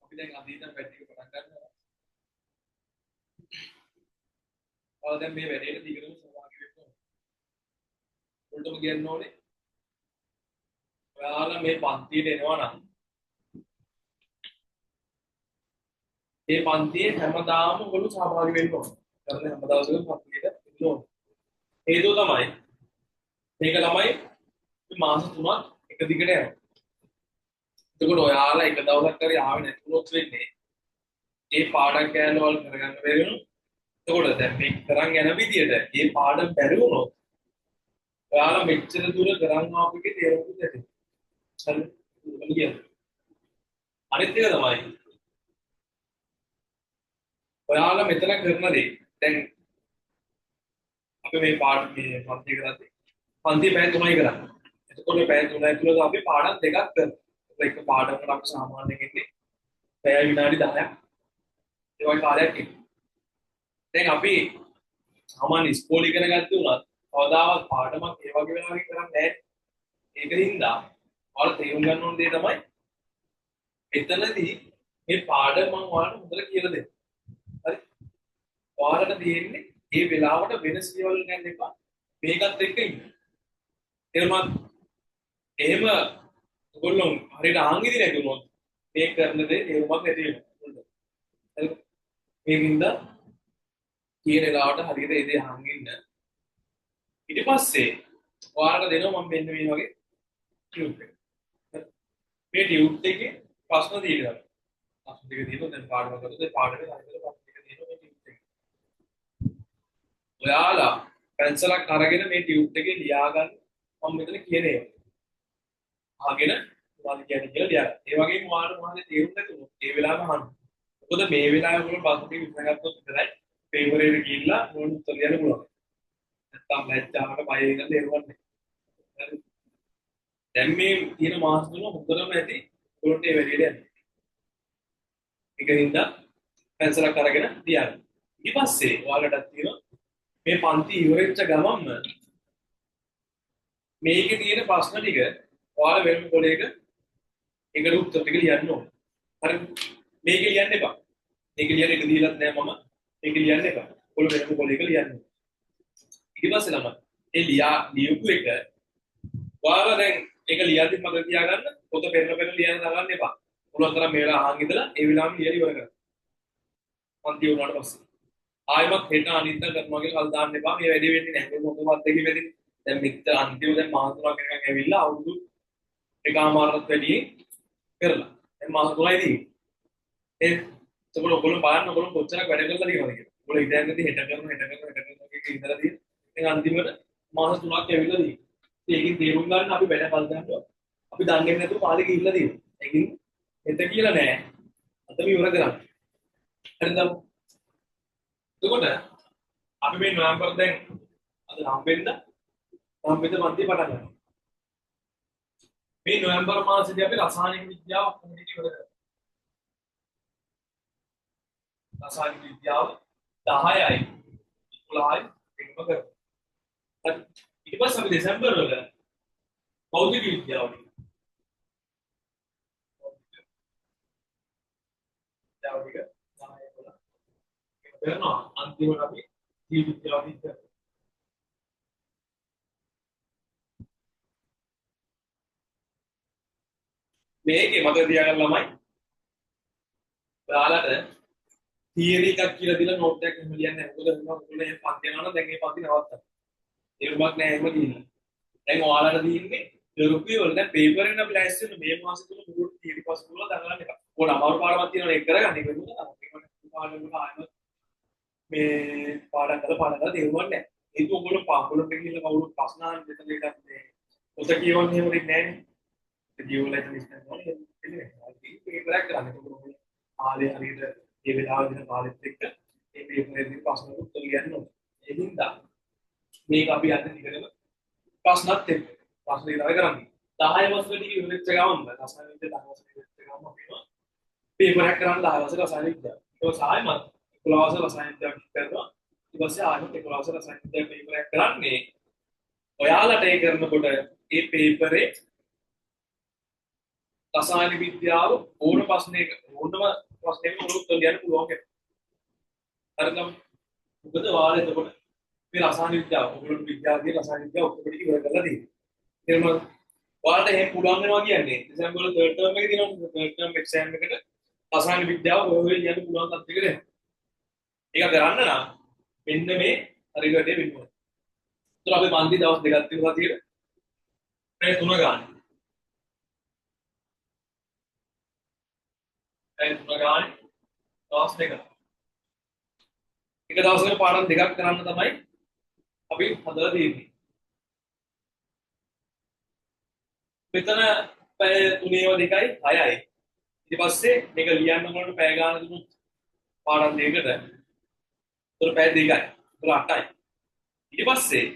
අපි දැන් අදීන පැටි එක පටන් ගන්නවා. ඔයාලා දැන් මේ වැඩේට දිගටම සහභාගී වෙන්න ඕනේ. උන්ටම කියන්න ඕනේ. ඔයාලා මේ පන්තියට එනවා නම් මේ පන්තියේ හැමදාම ඔයගොල්ලෝ සහභාගී වෙන්න ඕනේ. කරන හැම දවසකම පන්තියට එන්න ඕනේ. හේතුව තමයි මේක තමයි මේ මාස 3ක් එක දිගට යනවා. එතකොට ඔයාලා එක දවසක් හරි ආවේ නැතුනොත් වෙන්නේ මේ පාඩම් කෑල්ල වල කරගන්න බැරි වෙනවා. එතකොට දැන් මේ කරන් යන විදියට මේ පාඩම් බැරි වුණොත් ඔයාලා මෙච්චර දුර කරන් ආපු එකේ තේරුම් නැති. හරි. මොකද කියන්නේ? අනිත් එක තමයි ඔයාලා මෙතන කරන දේ දැන් අපි මේ පාඩම් මේ පන්ති කරද්දී පන්ති පැය 3යි කරන්නේ. එතකොට පැය 3 ඇතුළත අපි පාඩම් දෙකක් කරනවා. එක පාඩමකට අපි සාමාන්‍යයෙන් ඉන්නේ පැය විනාඩි 10ක් ඒ වගේ කාලයක් ඉන්නවා. දැන් අපි සාමාන්‍ය ඉස්කෝලේ ඉගෙන ගත්තේ උනත් කවදාවත් පාඩමක් ඒ වගේ වෙලාවකින් කරන්නේ නැහැ. ඒකින්ද ඔයාලා තේරුම් ගන්න ඕන දේ තමයි එතනදී මේ පාඩම මම ඔයාලට හොඳට කියලා දෙන්න. හරි? ඔයාලට තියෙන්නේ මේ වෙලාවට වෙනස් දේවල් ගන්න එපා. මේකත් එක්ක ඉන්න. එහෙමත් එහෙම ඔයගොල්ලෝ හරියට ආන්ගිදි නැතුනොත් මේ කරන දේ තේරුමක් නැති වෙනවා. හරි? මේකින්ද කියන වෙලාවට හරියට ඒ දේ අහන් ඉන්න. ඊට පස්සේ ඔයාලට දෙනවා මම මෙන්න මේ වගේ ටියුබ් එක. මේ ටියුබ් එකේ ප්‍රශ්න තියෙනවා. ප්‍රශ්න ටික තියෙනවා දැන් පාඩම කරද්දී පාඩමේ හරියට ප්‍රශ්න ටික තියෙනවා මේ ටියුබ් එකේ. ඔයාලා පැන්සලක් අරගෙන මේ ටියුබ් එකේ ලියා ගන්න මම මෙතන කියන ඒවා. අහගෙන මොනවද කියන්නේ කියලා ලියා ගන්න. ඒ වගේම ඔයාලට මොනවද තේරුම් නැතුනොත් ඒ වෙලාවම අහන්න. මොකද මේ වෙලාවේ ඔයගොල්ලෝ ප්‍රශ්න ටික විසඳගත්තොත් විතරයි පේපර් එකට ගිහිල්ලා මොන උත්තර ලියන්න පුළුවන්. නැත්තම් ලැජ්ජාවට බය වෙන දේවල් නැහැ. හරි. දැන් මේ තියෙන මාස තුන හොඳටම ඇති ඔයගොල්ලන්ට ඒ වැඩේට යන්න. ඒකින්ද පැන්සලක් අරගෙන ලියන්න. ඊට පස්සේ ඔයාලට තියෙන මේ පන්ති ඉවරෙච්ච ගමන්ම මේකේ තියෙන ප්‍රශ්න ටික ඔයාලා වෙනම කොලයක ඒකට උත්තර ටික ලියන්න ඕනේ. හරි. මේක ලියන්න එපා. මේක ලියන්න එක දීලත් නෑ මම. මේක ලියන්න එපා. ඔයාලා වෙනම කොලයක ලියන්න. ඊට පස්සේ තමයි ඒ ලියපු එක ඔයාලා දැන් ඒක ලියද්දි මතක තියාගන්න පොත පෙරන ලියන්න දාගන්න එපා. පුළුවන් තරම් මේ වෙලාව අහන් ඉඳලා ඒ වෙලාවෙම ලියලා ඉවර කරන්න. පන්ති වුණාට පස්සේ ආයෙමත් හෙට අනිද්දා කරනවා කියලා කල් දාන්න එපා. මේ වැඩේ වෙන්නේ නැහැ. මේ මොකවත් දෙකේ වෙන්නේ. දැන් මෙච්චර අන්තිම දැන් මාස 3ක් වෙනකන් ඇවිල්ලා අවුරුදු එකමාරකට වැඩි කරලා. දැන් මාස 3යි තියෙන්නේ. ඒකවල ඔයගොල්ලෝ බලන්න ඔයගොල්ලෝ කොච්චරක් වැඩ කරලා තියෙනවද කියලා. ඔයගොල්ලෝ ඉතින් හෙට කරනවා කියන ඉඳලා තියෙන. දැන් අන්තිමට මාස 3ක් ඇවිල්ලා තියෙන්නේ. ඒකෙන් තේරුම් ගන්න අපි වැඩ පල් ගන්නවා. අපි දන්නේ නැතුව කාලේ ගිහිල්ලා තියෙනවා. ඒකින් හෙට කියලා නෑ. අතම ඉවර කරන්න. හරිද? එතකොට අපි මේ නොවැම්බර් දැන් අද හම්බෙන්න පන්ති පටන් ගන්නවා. මේ නොවැම්බර් මාසෙදී අපි රසායනික විද්‍යාව කොහොමද ඉවර කරන්නේ? රසායනික විද්‍යාව 10යි 11යි වෙනම කරනවා. හරි. ඊට පස්සේ අපි දෙසැම්බර් වල භෞතික විද්‍යාව කරනවා. අන්තිමට අපි ජීව විද්‍යාව කරනවා. මේකේ මතක තියාගන්න ළමයි ඔයාලට තියරි එකක් කියලා දීලා නෝට් එකක් එහෙම ලියන්න නැහැ. මොකද ඔයගොල්ලෝ මේ පන්ති යනවා නම් දැන් මේ පන්ති නවත්තන්න. ඒරුමක් නැහැ එහෙම දිනන. දැන් ඔයාලට දින්නේ රුපිය වල දැන් පේපර් එකෙන් අපි ලෑස්ති වෙන මේ මාසෙ තුන මුළු තියරි පාස් කරලා දඟලන්න එක. ඕන අමාරු පාඩමක් තියෙනවා ඒක කරගන්න. ඒක නෙමෙයි පාඩමකට ආයෙත් මේ පාඩම් කරලා තේරුම්වක් නැහැ. ඒක ඔයගොල්ලෝ පාඩමකට ගිහිල්ලා කවුරුත් ප්‍රශ්න අහන්න දෙන්න එකක් මේ පොත කියවන්නේ එහෙම දෙන්නේ නැහැ නේ. ජීවලයින් ඉස්සන් වල එන්නේ. ඒක පේපර් එකක් කරන්නේ. ඔයගොල්ලෝ ආලේ හරියට ඒ වෙලාවේ දින කාලෙත් එක්ක මේ පේපරේදී ප්‍රශ්න උත්තර ලියන්න ඕනේ. ඒ හින්දා මේක අපි අද දිගටම ප්‍රශ්නත් එක්ක ප්‍රශ්න ඉවර කරන්නේ. 10 වසරේ ටික ඉවරෙච්ච ගමන් රසායන විද්‍යාව 10 වසරේ ඉවරෙච්ච ගමන් අපිනවා පේපර් එකක් කරන්න 10 වසරේ රසායන විද්‍යාව. ඒක සායමත් 11 වසරේ රසායන විද්‍යාව කරනවා. ඊට පස්සේ ආයෙත් 11 වසරේ රසායන විද්‍යාව පේපර් එකක් කරන්නේ. ඔයාලට ඒ කරනකොට ඒ පේපරේ රසායන විද්‍යාව ඕන ප්‍රශ්නයක ඕනම ප්‍රශ්නයක උත්තර දෙන්න පුළුවන් කෙනෙක්. හරිද? මොකද ඔයාලා එතකොට මේ රසායන විද්‍යාව ඔයගොල්ලෝ විද්‍යාවේ රසායන විද්‍යාව ඔක්කොම ටික ඉවර කරලා තියෙනවා. එහෙනම් ඔයාලට එහෙම පුළුවන් වෙනවා කියන්නේ දෙසැම්බර් වල 3rd term එකේ තියෙනවා 3rd term exam එකට රසායන විද්‍යාව ඔය යන්න පුළුවන් තත්ත්වයකට එනවා. ඒක කරන්න නම් මෙන්න මේ හරියට වැඩේ වෙන්න ඕනේ. ඒතර අපි පන්ති දවස් දෙකක් තියලා තියෙන මේ 3 ගන්න. ඒ 3 ගන්න දවස් දෙක. එක දවසකට පාඩම් දෙකක් කරන්න තමයි අපි හදලා තියෙන්නේ. මෙතන පැය 3ව 2යි 6යි. ඊට පස්සේ මේක ලියන්න ඕනට පැය ගාන දුන්නොත් පාඩම් දෙකකට ඒතර පැය 2යි. ඒතර 8යි. ඊට පස්සේ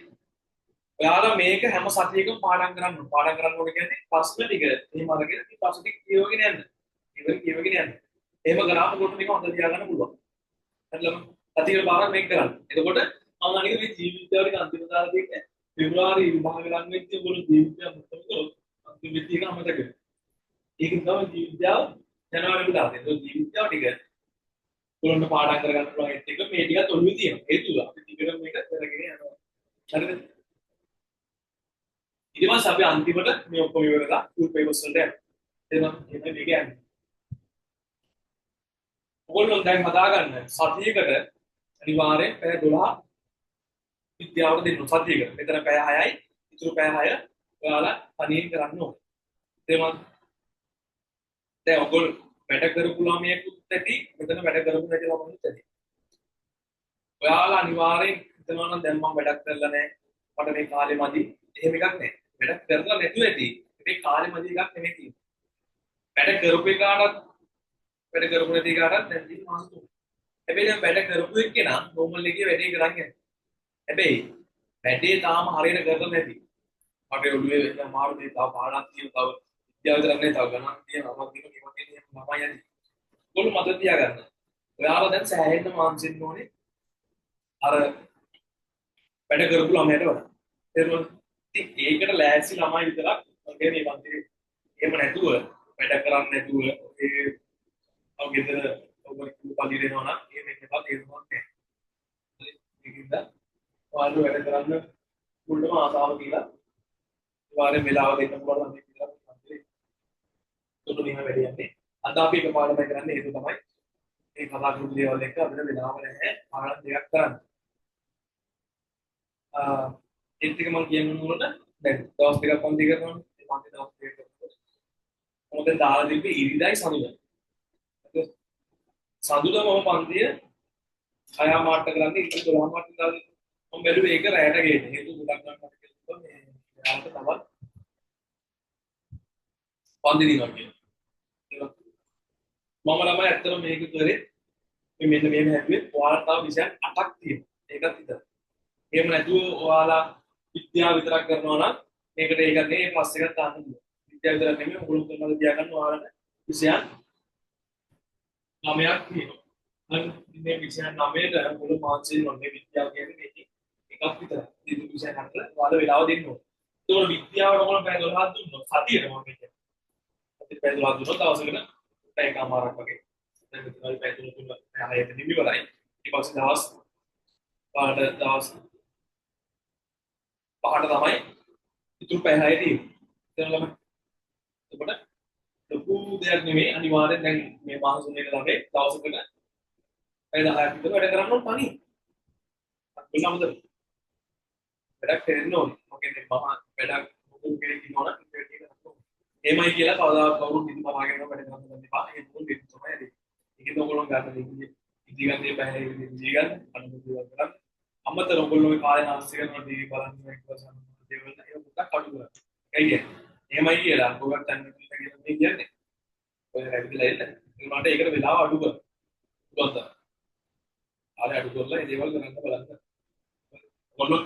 ඔයාලා මේක හැම සතියකම පාඩම් කරන්න ඕන. පාඩම් කරන්න ඕන කියන්නේ ප්‍රශ්න ටික එහෙම අරගෙන ඉතින් ප්‍රශ්න ටික කියවගෙන යන්න. කියවගෙන යන්න. එහෙම කරාම කොට මේක හොඳ තියාගන්න පුළුවන්. හරිද? සතියේ පාරක් මේක කරන්න. එතකොට මම අනික මේ ජීවිතවලට අන්තිම දාලා තියෙන්නේ පෙබරවාරි විභාග ලඟ වෙච්ච ඔයගොල්ලෝ ජීවිතය මුත්තම කරොත් අන්තිම විදිහට අමතක වෙනවා. ඒක තමයි ජීවිතය ජනවාරියට දාන්නේ. ඒක ජීවිතය ටික ඔයගොල්ලන්ට පාඩම් කරගන්න පුළුවන් ඒත් එක මේ ටිකත් ඔළුවේ තියෙනවා. ඒ තුල අපි ටිකට මේක කරගෙන යනවා. හරිද? ඊට පස්සේ අපි අන්තිමට මේ ඔක්කොම ඉවරලා ෆුල් පේපර්ස් වලට යනවා. එහෙනම් මේක යන්නේ. ඔයගොල්ලෝ දැන් හදාගන්න සතියකට අනිවාර්යෙන් පැය 12 විද්‍යාවට දෙන්න සතියකට. මෙතන පැය 6යි, ඉතුරු පැය 6 ඔයාලා තනියෙන් කරන්න ඕනේ. එහෙනම් දැන් ඔයගොල්ලෝ වැඩ කරපු ළමයෙකුත් ඇති, මෙතන වැඩ කරපු නැති ළමයෙකුත් ඇති. ඔයාලා අනිවාර්යෙන් හිතනවා නම් දැන් මම වැඩක් කරලා නැහැ. මට මේ කාලේ මදි. එහෙම එකක් නැහැ. වැඩක් කරලා නැතුව ඇති. මේ කාලේ මදි එකක් නෙමෙයි තියෙන්නේ. වැඩ කරපු එකාටත් වැඩ කරපු නැති එකාටත් දැන් තියෙන මාස තුනක්. හැබැයි දැන් වැඩ කරපු එක්කෙනා නෝමල් එකේ වැඩේ කරන්නේ. හැබැයි වැඩේ තාම හරියට කරලා නැති. මට ඔළුවේ වෙන අමාරු දේ තව පාඩම් තියෙනවා. තව විද්‍යාව විතරක් නෙවෙයි තව ගණන් තියෙනවා. මම කියනවා ළමයි යන්නේ. ඔයගොල්ලෝ මතක තියාගන්න. ඔයාලා දැන් සෑහෙන්න මානසික ඕනේ. අර වැඩ කරපු ළමයට වඩා. ඒකට ඒකට ලෑස්ති ළමයි විතරක් මගේ මේ පන්තියේ එහෙම නැතුව වැඩ කරන්නේ නැතුව ඒ අවගෙදර ඔබට පල්ලි දෙනවා නම් එහෙම එකක් තේරුමක් නැහැ. ඒකින්ද ඔයාලා වැඩ කරන්න මුල්ම ආසාව කියලා වාරේ වෙලාව දෙන්න පුළුවන් නම් කියලා පන්තියේ තුන මෙහෙම වැඩ යන්නේ. අද අපි එක පාඩමක් කරන්නේ ඒක තමයි මේ කතා කරපු දේවල් එක අපිට වෙලාව නැහැ පාඩම් දෙකක් කරන්න. ඒත් එක මම කියන්නොත් දැන් දවස් දෙකක් පන්ති කරනවානේ. ඒ පන්ති දවස් දෙකක් කරනකොට මොකද දාලා තිබ්බේ ඉරිදයි සඳුදා. සඳුදා මම පන්තිය 6 මාට කරන්නේ ඉතින් 12 මාට දාලා මම බැලුවේ ඒක රැයට ගේන්න. හේතු ගොඩක් ගන්න මට කිව්වා මේ යාළුවට තවත් පන්ති දිනවා කියලා. මම ළමයි ඇත්තටම මේක කරේ මෙන්න මේව හැදුවේ ඔයාලට තව විෂයන් 8ක් තියෙනවා. ඒකත් විතරයි. එහෙම නැතුව ඔයාලා විද්‍යාව විතරක් කරනවා නම් මේකට ඒකත් නෙවෙයි ප්ලස් එකක් දාන්න පුළුවන්. විද්‍යාව විතරක් නෙමෙයි ඔයගොල්ලෝ කරනවා තියා ගන්න ඔයාලට විෂයන් 9ක් තියෙනවා. අන්න මේ විෂයන් 9ට ඔයගොල්ලෝ මාර්ක්ස් දෙන්නේ විද්‍යාව කියන්නේ මේකේ එකක් විතරයි. මේ විෂයන් 8ට ඔයාලා වෙලාව දෙන්න ඕනේ. ඒතකොට විද්‍යාවට ඔයගොල්ලෝ පැය 12ක් දුන්නොත් සතියේ මම කියන්නේ. සතියේ පැය 12ක් දුන්නොත් දවසකට පැයකමාරක් වගේ. දැන් මෙතන පැය 3 පැය 6ට නිවිවරයි. ඊට පස්සේ දවස් පාඩ දවස් පහට තමයි ඉතුරු පැය 6 තියෙන්නේ. එතකොට ලොකු දෙයක් නෙමෙයි අනිවාර්යෙන් දැන් මේ මාස 3 ළඟේ දවසකට පැය 10ක් විතර වැඩ කරන්න ඕන තනියෙන්. අත්විඳිනවද? වැඩක් කරන්න ඕනේ. මොකද මම වැඩක් මොකද කෙනෙක් ඉන්නවනම් ඒක කරන්න ඕනේ. එහෙමයි කියලා කවදාවත් කවුරුත් ඉතින් බලාගෙන වැඩ කරන්න ගන්න එපා. ඒක මොකද දෙන්න තමයි ඇති. ඒකෙන් ඔයගොල්ලෝ ගන්න දෙන්නේ ඉතිගන්නේ පැය ඉතිරි ගන්න අනුමත කරගන්න. අමතර ඔයගොල්ලෝ කාලේ නාස්ති කරනවා ටීවී බලන්න එක්කසම් දේවල් ඒක පොඩ්ඩක් අඩු කරන්න. ඒ කියන්නේ එහෙමයි කියලා ඔයගොල්ලෝ තන්නේ කියලා මේ කියන්නේ. ඔය රැවිලා ඉන්න. ඒකට ඒකට වෙලාව අඩු කරන්න. පුළුවන් තරම්. ආයෙ අඩු කරලා ඒ දේවල් කරන්න බලන්න. ඔයගොල්ලෝ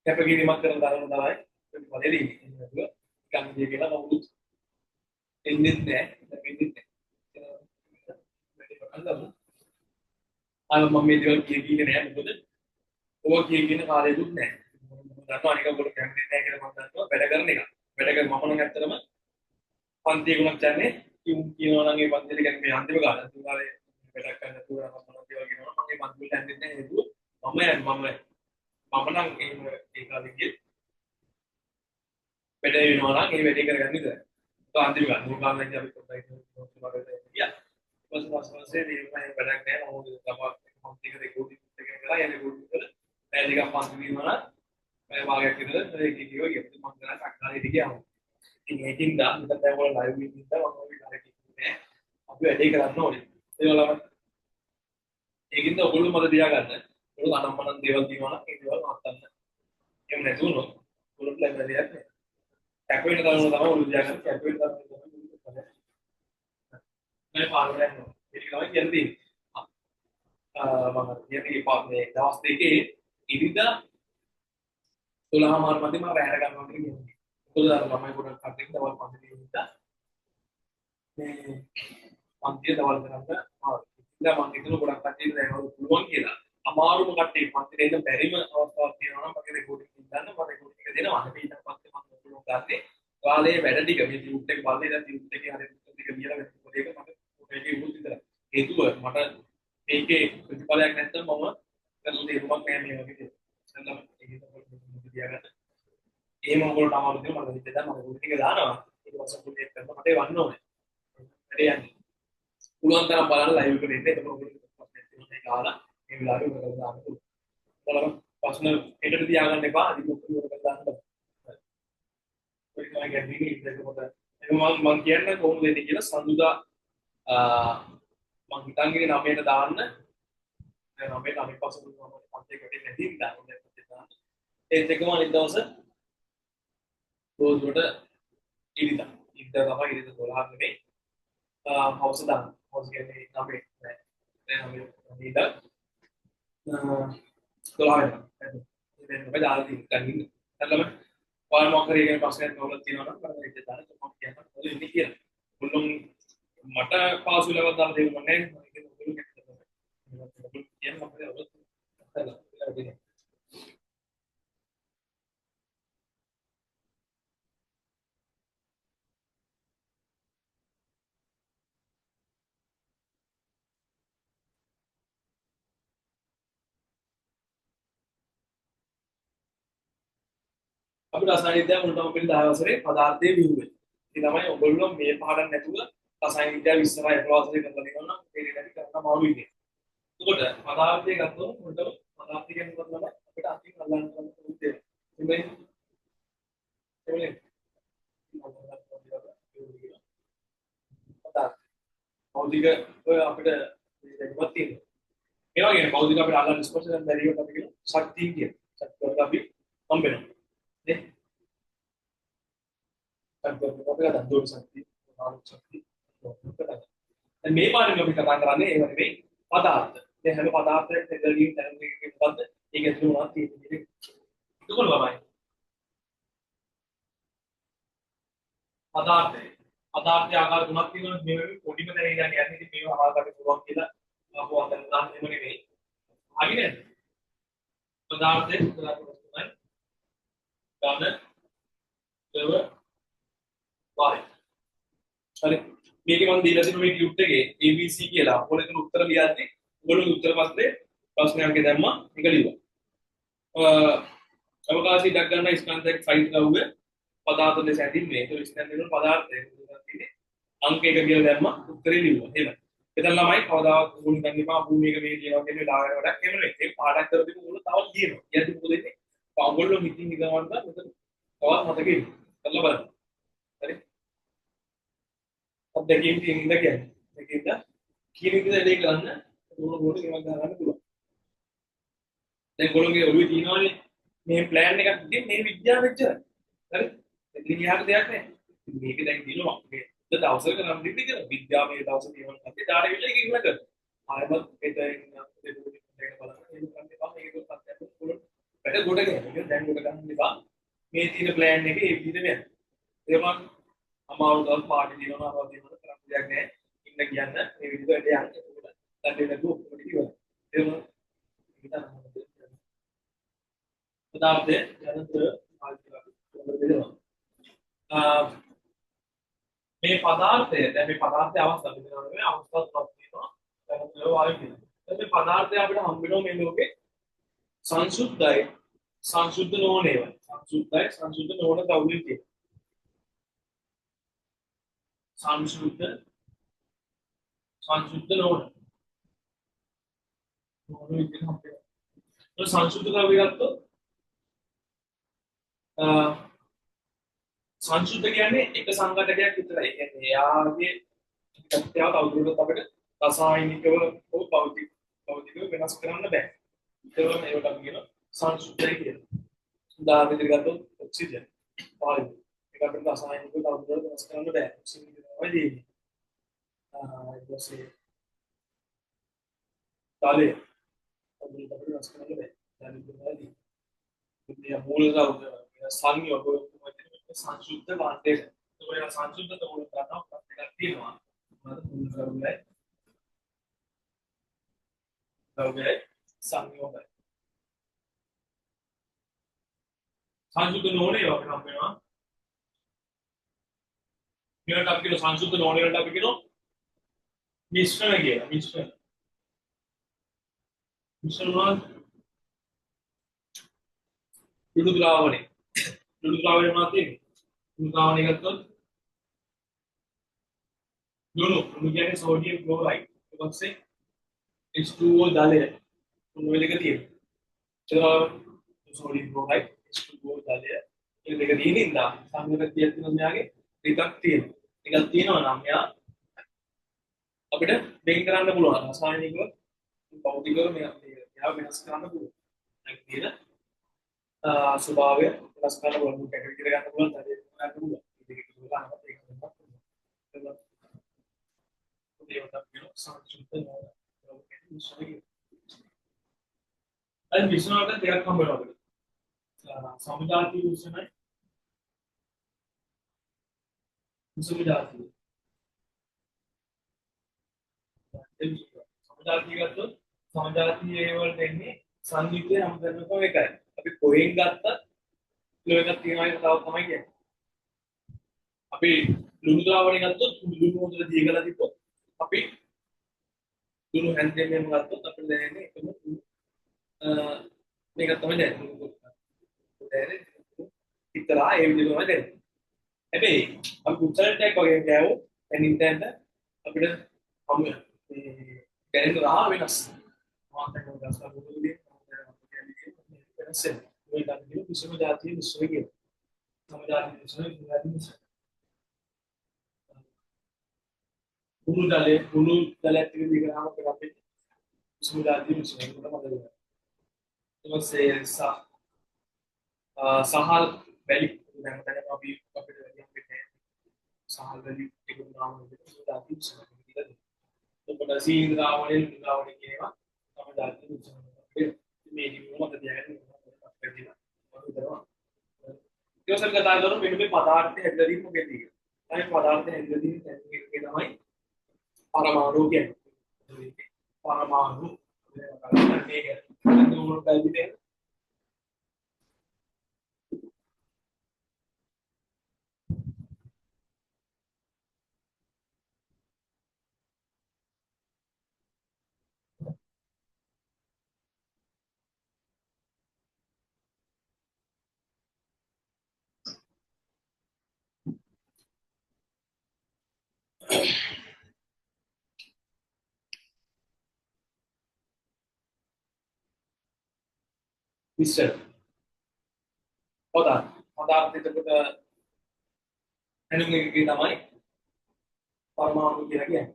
කැපකිරීමක් කරන තරම තමයි වැඩි ඉන්නේ. ගන්න දේ කියලා කවුරුත් එන්නේ නැහැ. වෙන්නේ නැහැ. අර මම මේ දේවල් කියන්නේ නෑ මොකද ඔය කියන කාලේ දුක් නෑ මම දන්නවා අනික ඔයගොල්ලෝ කැමති නෑ කියලා මම දන්නවා වැඩ කරන එක වැඩ කර මම නම් ඇත්තටම පන්තිය ගුණක් කියන්නේ කියනවා නම් ඒ පන්තියට කියන්නේ මේ අන්තිම කාලේ අන්තිම කාලේ වැඩක් කරන්න නැතුව නම් මොනවද කියලා කියනවා මගේ පන්තියට යන්නේ නැහැ හේතුව මම නම් ඒ කාලේ ගියේ වැඩ වෙනවා නම් ඒ වැඩේ කරගන්න ඉතින් તો අන්තිම කාලේ මුල් කාලේ ඉඳන් අපි පොඩ්ඩක් ඉතින් ගියා ඊපස්සේ මේ වැඩක් නැහැ මොකද තමයි පන්තියක රෙකෝඩින් එකක් කරලා ඒ රෙකෝඩින් වල ටිකක් පන්ති දිනනවා මම වාගයක් විතර ඒක කිව්වා මම කරා සක්කාලේ ගියා ඉතින් ඒකින්ද මෙතන දැන් ඔය ලයිව් එකකින් මම ඔය කාර්යයක් කිව්වේ අපි වැඩේ කරන්න ඕනේ ඒ වලම ඒකින්ද ඔයගොල්ලෝ මට දියා ගන්න ඔයගොල්ලෝ අනම්මනම් දේවල් දිනනවා නම් ඒ දේවල් නවත්තන්න එහෙම නැතුනොත් ඔයගොල්ලෝ ප්ලෑන් දෙයක් නෑ කැප් වෙන තරම තමයි ඔයගොල්ලෝ දියා ගන්න කැප් වෙන තරම තමයි මම පාරවල් යනවා ඒක තමයි කියන්නේ මම කියන්නේ පාන්නේ දවස් දෙකේ ඉරිදා 12 මාර මැද මම රැහැට ගන්නවා කියන්නේ මොකද අර ළමයි පොඩක් කටින් දවල් 5 දිනක් මේ පන්තිය දවල් කරන්න ඉතින් මම හිතන ගොඩක් කට්ටිය දැනගන්න පුළුවන් කියලා. අමාරුම කට්ටිය පන්තියේ ඉන්න බැරිම අවස්ථාවක් තියෙනවා නම් මගේ රෙකෝඩින් එක ගන්න මම රෙකෝඩින් එක දෙනවා. ඊට පස්සේ මම ඔයගොල්ලෝ ගන්නේ කාලේ වැඩ ටික මේ ටියුට් එක බලලා ඉතින් ටියුට් එකේ හරියට ටික ලියලා වෙන පොඩි එක මට මේකේ උරුත් විතර. හේතුව මට මේකේ ප්‍රතිඵලයක් නැත්නම් මම කරලා දෙන්නක් නෑ මේ වගේ. නැත්නම් ඒක තමයි තියාගන්න. එහෙම ඔයගොල්ලෝ අමාරු දෙයක් මම හිතලා මම රෙකෝඩින් එක දානවා. ඊට පස්සේ පොඩි එකක් කරලා මට වන්න ඕනේ. වැඩේ යන්නේ. පුළුවන් තරම් බලන්න ලයිව් එකට එන්න එතකොට ඔයගොල්ලෝ මේ කාලා මේ වෙලාවේ මොකද දාන්න පුළුවන්. බලන්න ප්‍රශ්න හෙටට තියාගන්න එපා අදිමුත් වලට දාන්න බෑ. ඒක තමයි ගැටීමේ ඉන්නකොට මම කියන්නේ කොහොමද වෙන්නේ කියලා සඳුදා මම හිතන්නේ 9ට දාන්න දැන් 9ට අපි පස්සේ මම පන්තිය කටින් නැති දාන්න ඒත් එකම අනිත් දවස රෝස් වලට ඉරිදා තමයි ඉරිදා 12 නෙමෙයි හවස දාන්න හවස කියන්නේ 9 නෑ දැන් අපි ඉරිදා 12 වෙනවා දැන් අපි දාලා තියෙන්නේ දැන් ඔයාලා මොකද කියන ප්‍රශ්නයක් නෝලක් තියෙනවා නම් මම ඒක දාන්න මම කියන්න ඕනේ ඉන්නේ කියලා. මුළුන් මට පාසු ලෙවල් දාලා දෙන්න මම නැහැ මම ඒක මුළු කියන්නේ මම කරලා අපිට රසායන විද්‍යාව මුලටම පිළි 10 වසරේ පදාර්ථයේ විහිුවේ. ඉතින් තමයි ඔයගොල්ලෝ මේ පාඩම් නැතුව රසායන විද්‍යාව ඉස්සරහ 11 වසරේ කරලා දෙනවා නම් ඒක නැති කරන්න මාළු ඉන්නේ. එතකොට පදාර්ථය ගත්තොත් මුලටම පදාර්ථය කියන එක තමයි අපිට අතින් අල්ලන්න පුළුවන් දේ. මේ එන්නේ පදාර්ථ. භෞතික ඔය අපිට මේකවත් තියෙනවා. ඒ වගේම භෞතික අපිට අල්ලන්න ස්පර්ශ කරන්න බැරි වට අපි කියන ශක්තිය කියන. ශක්තියට අපි හම්බෙනවා. නේ? අපිට දන්දෝර ශක්තිය, ආලෝක ශක්තිය දැන් මේ පාඩම අපි කතා කරන්නේ ඒ වගේ පදාර්ථ. දැන් හැම පදාර්ථයක් දෙකකින් තැනකින් මොකද්ද? ඒක ඇතුළේ මොනවද තියෙන්නේ? එතකොට තමයි පදාර්ථයේ ආකාර තුනක් තියෙනවා. මේ පොඩිම දැන ඉඳන් යන්නේ ඉතින් මේවා අහකට පුළුවන් කියලා අපෝ අතන දාන්න එම නෙමෙයි. හරි නේද? පදාර්ථයේ තුනක් තමයි. ඝන, ද්‍රව, වායු. හරි. මේකේ මම දීලා තියෙන මේ ටියුට් එකේ ABC කියලා ඔයගොල්ලෝ උත්තර ලියද්දි ඔයගොල්ලෝ උත්තර පස්සේ ප්‍රශ්නයක් දැම්මා ඒක ලියුවා. අවකාශය ඉඩක් ගන්න ස්කන්ධයක් සයිට් ගාවුවේ පදාර්ථ දෙක ඇදින්නේ. ඒක ස්කන්ධ වල පදාර්ථය තියෙන්නේ. අංක 1 කියලා දැම්මා උත්තරේ ලියුවා. එහෙම. එතන ළමයි කවදාවත් උගුල් ගන්න එපා භූමියක මේ කියනවා කියන වෙලාවට වැඩක් එහෙම නෙවෙයි. ඒක පාඩම් කරද්දී උගුල් තව කියනවා. ඊයදී මොකද වෙන්නේ? ඔයගොල්ලෝ මිටින් නිකවන්න මෙතන තවත් මතකෙ ඉන්න. කරලා බලන්න. හරි. अब देखिए कि इंदा क्या है देखिए इंदा की नहीं किधर देख लाना दोनों बोर्ड के बाद जाना पूरा देख बोलोगे और भी तीनों ने मैं प्लान ने का दिन मैं विद्या में चल अरे लेकिन यहाँ देख रहे मैं भी देख तीनों आपके तो दावसर का नाम लिख दीजिए विद्या में दावसर तीनों करके जा रहे हैं कि क्या कर आए बस कहते हैं ये दो दिन वाला ये करने का ये तो करते हैं तो पहले गोटे के हैं दैन गोटे का हमने कहा मैं तीन प्लान ने भी एक दिन में ये बात අමාරු දවස් පාටි දිනනවා වගේ මොන තරම් දෙයක් නැහැ ඉන්න කියන්න මේ විදිහට යන්න ඒකට දැන් දෙන්න දුක ඉවරයි ඒක හිතන්න පදාර්ථයේ යනතර ආල්තිලා දෙනවා මේ පදාර්ථය දැන් මේ පදාර්ථය අවස්ථාව විදිහට නෙමෙයි අවස්ථා තුනක් තියෙනවා. දැන් වායු කියන. දැන් මේ පදාර්ථය අපිට හම්බ වෙනවා මේ ලෝකේ සංසුද්ධයි සංසුද්ධ නොවන ඒවා. සංසුද්ධයි සංසුද්ධ නොවන ද්‍රව්‍ය කියන. සංසුද්ධ සංසුද්ධ නොවන විදිහට හම්බ වෙනවා. ඒ සංසුද්ධ ද්‍රව්‍ය ගත්තොත් සංසුද්ධ කියන්නේ එක සංඝටකයක් විතරයි. ඒ කියන්නේ එයාගේ ප්‍රත්‍යාව අවුරුද්දක් අපිට රසායනිකව හෝ භෞතිකව වෙනස් කරන්න බෑ. ඒකම ඒකට අපි කියන සංසුද්ධයි කියලා. උදාහරණ විදිහට ගත්තොත් ඔක්සිජන් වායුව. ඒක අපිට රසායනිකව අවුරුද්දක් වෙනස් කරන්න බෑ. ඔක්සිජන් තමයි දෙන්නේ. ඊට පස්සේ තාලේ අවුරුද්දක් අපිට වෙනස් කරන්න බෑ. දැන් ඉතින් මේ මූල ද්‍රව්‍ය සංයෝග සංසුද්ධ වාතය. ඒක සංසුද්ධ තෝරන ගන්නවා අපිට තියෙනවා. මොනවද මූල ද්‍රව්‍යයි ද්‍රව්‍යයි සංයෝගයි. සංසුද්ධ නොවනේ අපිට හම්බ වෙනවා. මේකට අපි කියන සංසුද්ධ නොවනේ වලට අපි කියනවා මිශ්‍රණ කියලා. මිශ්‍රණ ලුණු ද්‍රාවණය. ලුණු ද්‍රාවණය මොනවද තියෙන්නේ? ලුණු ද්‍රාවණය ගත්තොත් ලුණු කියන්නේ සෝඩියම් ක්ලෝරයිඩ්. ඊට පස්සේ H2O ජලය. ලුණු දෙක තියෙනවා. ඒක සෝඩියම් ක්ලෝරයිඩ් H2O ජලය. මේ දෙක තියෙන ඉඳලා සංයෝගයක් තියෙනවා මෙයාගේ දෙකක් තියෙනවා. එකක් තියෙනවා නම් මෙයා අපිට වෙන් කරන්න පුළුවන්. රසායනිකව භෞතිකව මෙයා වෙනස් කරන්න පුළුවන්. ඒක තියෙන ස්වභාවය වෙනස් කරන්න පුළුවන්. කැටගරි ගන්න පුළුවන්. හරි ගන්න පුළුවන්. මේක කියලා අහන්න ඒක තමයි. ඒකට කියන සංසුද්ධ නෝන. අද විශ්වනාථ දෙයක් හම්බ වෙනවා අපිට. සමුදාය විශ්වනයි. සමුදාය. සමුදාය ගත්තොත් සමුදාය වල දෙන්නේ සංයුක්තය නම් කරනකම එකයි. අපි කොහෙන් ගත්තත් ක්ලෝ එකක් තියෙනවා ඒක තව තමයි කියන්නේ. අපි ලුණු ද්‍රාවණය ගත්තොත් ලුණු හොඳට දීගලා තිබ්බොත් අපි ලුණු හැන්දෙන්ම ගත්තොත් අපිට දැනෙන්නේ එකම මේක තමයි දැනෙන්නේ. ඉතරා ඒ විදිහටම දැනෙන්නේ. හැබැයි අපි උත්සාහයක් වගේ ගෑවොත් එනින් දැන්න අපිට හමු දැනෙන රහ වෙනස්. මාතක වෙනස් කරගොඩේ වෙනස් වෙනවා. ඒ කියන්නේ විශ්ව ජාතිය විශ්ව කියන. සමාජාතිය විශ්ව විශ්ව බුළු දලයක් දිග ගාම කරපේ සමුදාය විශ්වයට මතක වෙනවා. ඊපස්සේ සහල් වැලි දැන් අපි අපිට කියන්නේ සහල් වැලි ටිකක් නාම දෙක සමුදාය විශ්වයට කියලා. එතකොට සීන් ද්‍රාවණය ද්‍රාවණය කියනවා සමුදාය විශ්වයට. මේ නියම මත තියාගෙන ඉන්නවා. ඊට පස්සේ කතා කරමු මෙන්න මේ පදාර්ථය හැදලා තියෙන්නේ මොකෙන්ද කියලා. තමයි පදාර්ථය හැදලා තියෙන්නේ තමයි परमाणु के परमाणु मिस्टर पदार्थ එතකොට එනුගේ තමයි පරමාණු කියලා කියන්නේ.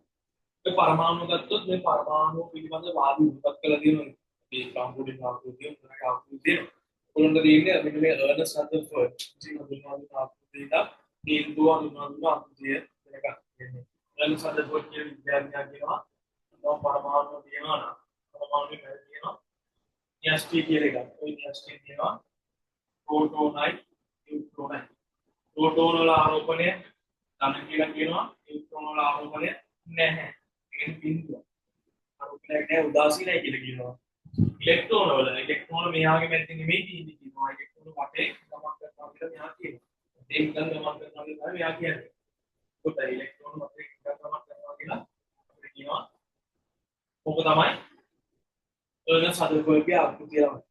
ඒ පරමාණු ගත්තොත් මේ පරමාණු පිළිබඳ වාද විපත් කළ දිනවා. මේ සම්පූර්ණ ආකෘතිය උන්ට ආකෘතිය දෙනවා. උන්ට දෙන්නේ මෙන්න මේ අර්නස් රදර්ෆර්ඩ් ඉතින් හඳුන්වන ආකෘතියට තීන්දුව හඳුන්වන ආකෘතිය දෙකක් කියන්නේ. අර්නස් රදර්ෆර්ඩ් කියන විද්‍යාඥයා කියනවා තම පරමාණු තියෙනවා නම් පරමාණු වල තියෙනවා න්‍යෂ්ටි කියලා එකක්. ওই න්‍යෂ්ටි තියෙනවා प्रोटोनයි न्यूट्रॉनයි. प्रोटोन වල ආරෝපණය ධන කියලා කියනවා. न्यूट्रॉन වල ආරෝපණය නැහැ. ඒක බිඳුව. ආරෝපණයක් නැහැ උදාසීනයි කියලා කියනවා. ඉලෙක්ට්‍රෝන වල මෙයාගේ මැද්දේ නෙමෙයි තියෙන්නේ කියනවා. ඉලෙක්ට්‍රෝන වටේ ගමන් කරනවා කියලා මෙයා කියනවා. ඒක ගමන් කරනවා කියලා මෙයා කියන්නේ. කොට ඉලෙක්ට්‍රෝන මත එකක් කරනවා කියලා අපිට කියනවා. ඕක තමයි එර්නස් රදර්ෆෝර්ඩ්ගේ ආකෘතිය කියලා.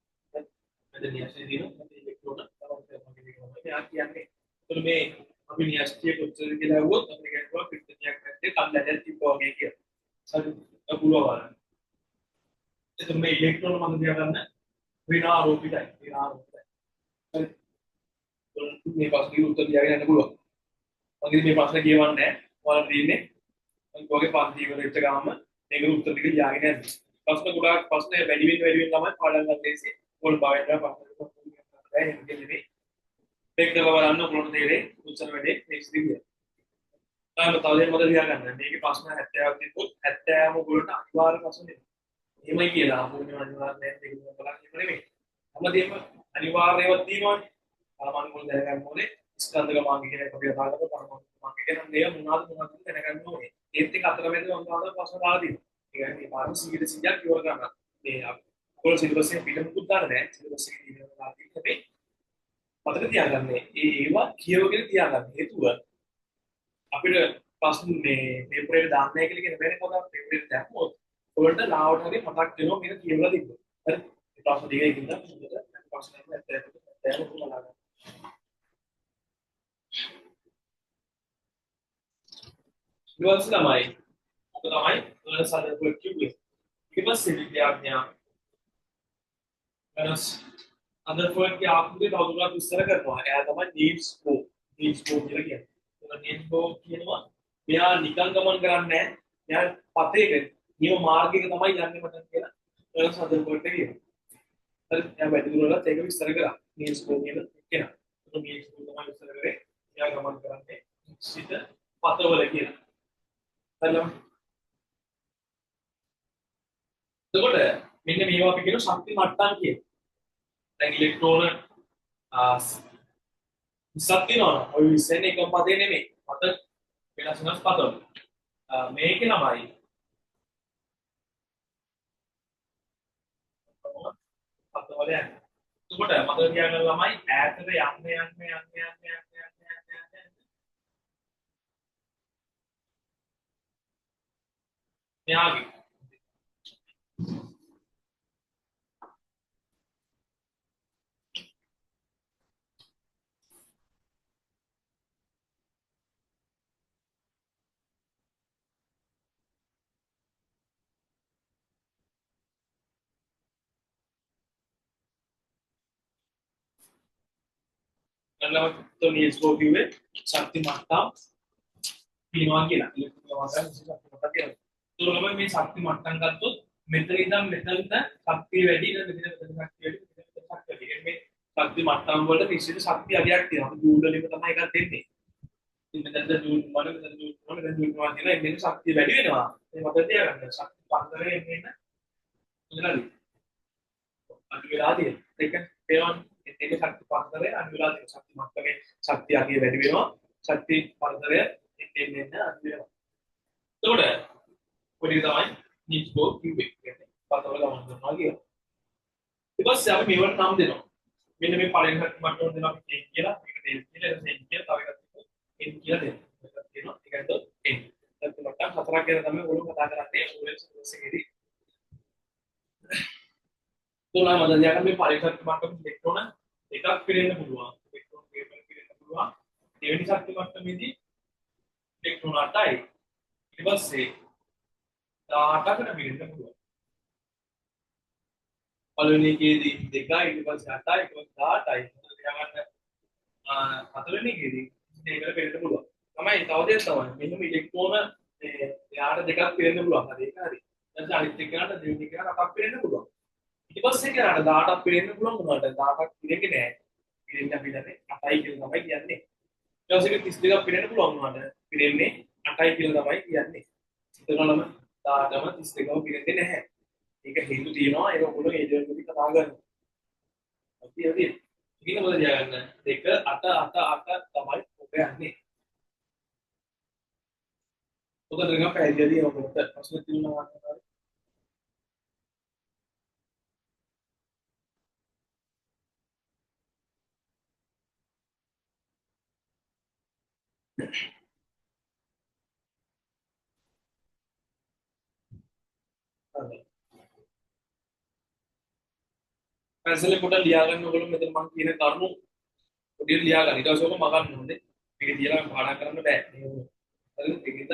මෙතන නියස්ටි දින ඉලෙක්ට්‍රෝන තමයි කියනවා. මෙයා කියන්නේ එතකොට මේ අපි නියස්ටිය කොච්චරද කියලා අහුවොත් අපිට කියනවා පිටතියක් නැත්තේ කල්ැදක් තිබ්බා වගේ කියලා. හරි පුළුවන්. එතකොට මේ ඉලෙක්ට්‍රෝන මත තියාගන්න ඍණාරෝපිතයි. ඍණාරෝපිතයි. හරි. මේ ප්‍රශ්නෙට උත්තර තියාගෙන යන්න පුළුවන්. මම මේ ප්‍රශ්න කියවන්නේ නැහැ. ඔයාලා තියෙන්නේ මම ඔයගේ පන්ති ඉවර වෙච්ච ගාම මේකට උත්තර ටික ලියාගෙන යන්න. ප්‍රශ්න ගොඩාක් ප්‍රශ්න වැඩි වෙන තමයි පාඩම් ගන්න ලේසි. ඕල් බවෙන්ද ප්‍රශ්න දෙකක් මේක කරලා බලන්න ඔයගොල්ලෝ තේරෙයි උත්තර වැඩි නෙක්ස්ට් විදිය. තමයි තවදේ මොකද තියාගන්න. මේකේ ප්‍රශ්න 70ක් තිබ්බොත් 70ම ඔයගොල්ලන්ට අනිවාර්ය ප්‍රශ්න දෙන්න. එහෙමයි කියලා අපුනේ අනිවාර්ය නැහැ දෙක බලන්න නෙමෙයි. හැමදේම අනිවාර්යව තියෙනවානේ. මම මොකද දැනගන්න ඕනේ ස්කන්ධ ගමාංග කියන එක අපි කතා කරලා පරමාණු ගමාංග කියන දේ මොනවද දැනගන්න ඕනේ. ඒත් එක අතරමැද මම ආද ප්‍රශ්න දාලා තියෙනවා. ඒ කියන්නේ මේ පාඩම 100% ඉවර කරනවා. මේ අපේ සිලබස් එක පිටමුකුත් දාන්න නැහැ. සිලබස් එකේ තියෙන දාලා තියෙන්නේ මතක තියාගන්න. ඒවා කියවගෙන තියාගන්න. හේතුව අපිට ප්‍රශ්න මේ පේපර් එක දාන්න නැහැ කියලා කියන බැරි පොතක් පේපර් එක දැම්මොත් ඔයාලට ලාවට හරි මතක් වෙනවා මේක කියවලා තිබ්බොත්. හරි. මේ ප්‍රශ්න දෙකකින් ඉඳන් ප්‍රශ්න ඇත්තටම පුළුවන්. ඊළඟට තමයි ඔක තමයි වෙනස් අදපොත් කිව්වේ. ඊට පස්සේ විද්‍යාඥයා වෙනස් අදපොත්ගේ ආකෘතිය තවදුරටත් විස්තර කරනවා. එයා තමයි නීල්ස් බෝ. නීල්ස් බෝ කියලා කියන්නේ. ඒක නීල්ස් බෝ කියනවා මෙයා නිකන් ගමන් කරන්නේ නැහැ. මෙයා පතේක නියම මාර්ගයක තමයි යන්නේ මට කියලා වෙනස් අදපොත් එක කියනවා. හරි. එයා වැඩිදුරටත් ඒක විස්තර කරා. නීල්ස් බෝ කියන කෙනා. ඒක නීල්ස් බෝ තමයි විස්තර කරේ. එයා ගමන් කරන්නේ සිත පතවල කියලා. හරිද? එතකොට මෙන්න මේවා අපි කියන ශක්ති මට්ටම් කියන. දැන් ඉලෙක්ට්‍රෝන 20ක් තියෙනවා. ඔය 20 එකම පදේ නෙමෙයි. මත වෙනස් වෙනස් පදවල. මේකේ ළමයි පදවල යන්නේ. එතකොට මතක තියාගන්න ළමයි ඈතට යන්න මෙයාගේ तो नील्स बोर किए शक्ति मट्टम පිනවා කියලා. ඉලෙක්ට්‍රෝන වාහකයන් විශේෂ ශක්ති මට්ටම් තියෙනවා. तो ළමයි මේ ශක්ති මට්ටම් ගත්තොත් මෙතන ඉඳන් මෙතනට ශක්තිය වැඩි ඊට මෙතන ශක්තිය වැඩි. මේ ශක්ති මට්ටම් වලට විශේෂ ශක්තිය අගයක් තියෙනවා. අපි ජූල් වලින් තමයි එකක් දෙන්නේ. ඉතින් මෙතන ජූල් වල මෙතන ජූල් වල මෙතන ජූල් වල කියලා එන්නේ ශක්තිය වැඩි වෙනවා. මේ මතක තියාගන්න. ශක්ති පන්තරේ එන්නේ මොනවාද? අඩු වෙලා තියෙනවා. ඒක පේනවා එන්නේ ශක්ති පන්තරේ අඩු වෙලා තියෙනවා. ශක්ති මට්ටමේ ශක්තිය අගය වැඩි වෙනවා. ශක්ති පන්තරය එන්නේ අඩු වෙනවා. එතකොට පොඩි තමයි නීච් බෝ කිව්වේ. කියන්නේ පතවල ගමන් කරනවා කියලා. ඊට පස්සේ අපි මේවට නම් දෙනවා. මෙන්න මේ පළවෙනි ශක්ති මට්ටම දෙනවා අපි A කියලා. මේක දෙල් කියලා එතන A කියලා තව එකක් N කියලා දෙනවා. මේක තියෙනවා. ඒකද N. ශක්ති මට්ටම් හතරක් ගැන තමයි ඔයගොල්ලෝ කතා කරන්නේ OL සිලබස් එකේදී. තුනම මතක මේ පළවෙනි ශක්ති මට්ටම ඉලෙක්ට්‍රෝන එකක් පිරෙන්න පුළුවන්. ඉලෙක්ට්‍රෝන පේපර් පිරෙන්න පුළුවන්. දෙවෙනි ශක්ති මට්ටමේදී ඉලෙක්ට්‍රෝන 8යි. ඊට පස්සේ 18කට පිරෙන්න පුළුවන්. පළවෙනි එකේදී 2යි ඊට පස්සේ 8යි ඊට පස්සේ 18යි. හතරවෙනි එකේදී මේකට පිරෙන්න පුළුවන්. තමයි තව දෙයක් තමයි. මෙන්න මේ ඉලෙක්ට්‍රෝන එයාට දෙකක් පිරෙන්න පුළුවන්. හරි ඒක හරි. ඊට පස්සේ අනිත් එකකට දෙවෙනි එකට 8ක් පිරෙන්න පුළුවන්. ඊට පස්සේ එයාට 18ක් පිරෙන්න පුළුවන් වුණාට 18ක් පිරෙන්නේ නැහැ. පිරෙන්න අපි දන්නේ 8යි කියලා තමයි කියන්නේ. ඊට පස්සේ 32ක් පිරෙන්න පුළුවන් වුණාට පිරෙන්නේ 8යි කියලා තමයි කියන්නේ. එතකොටම 18ම 32ම පිරෙන්නේ නැහැ. ඒක හේතු තියෙනවා ඒක ඔයගොල්ලෝ ඒ දේවල් වලින් කතා කරනවා. අපි හරි. ඉතින් මොකද තියාගන්න? 2 8 8 8 තමයි ඔබ යන්නේ. ඔක දෙකම පැහැදිලි ඔබට ප්‍රශ්න තියෙනවා වගේ. පැන්සලෙන් පොඩ්ඩක් ලියා ගන්න ඕගොල්ලෝ මෙතන මම කියන කරුණු පොඩ්ඩක් ලියා ගන්න. ඊට පස්සේ ඔක මගන්න ඕනේ. මේක තියලා පාඩම් කරන්න බෑ. හරිද? ඒකින්ද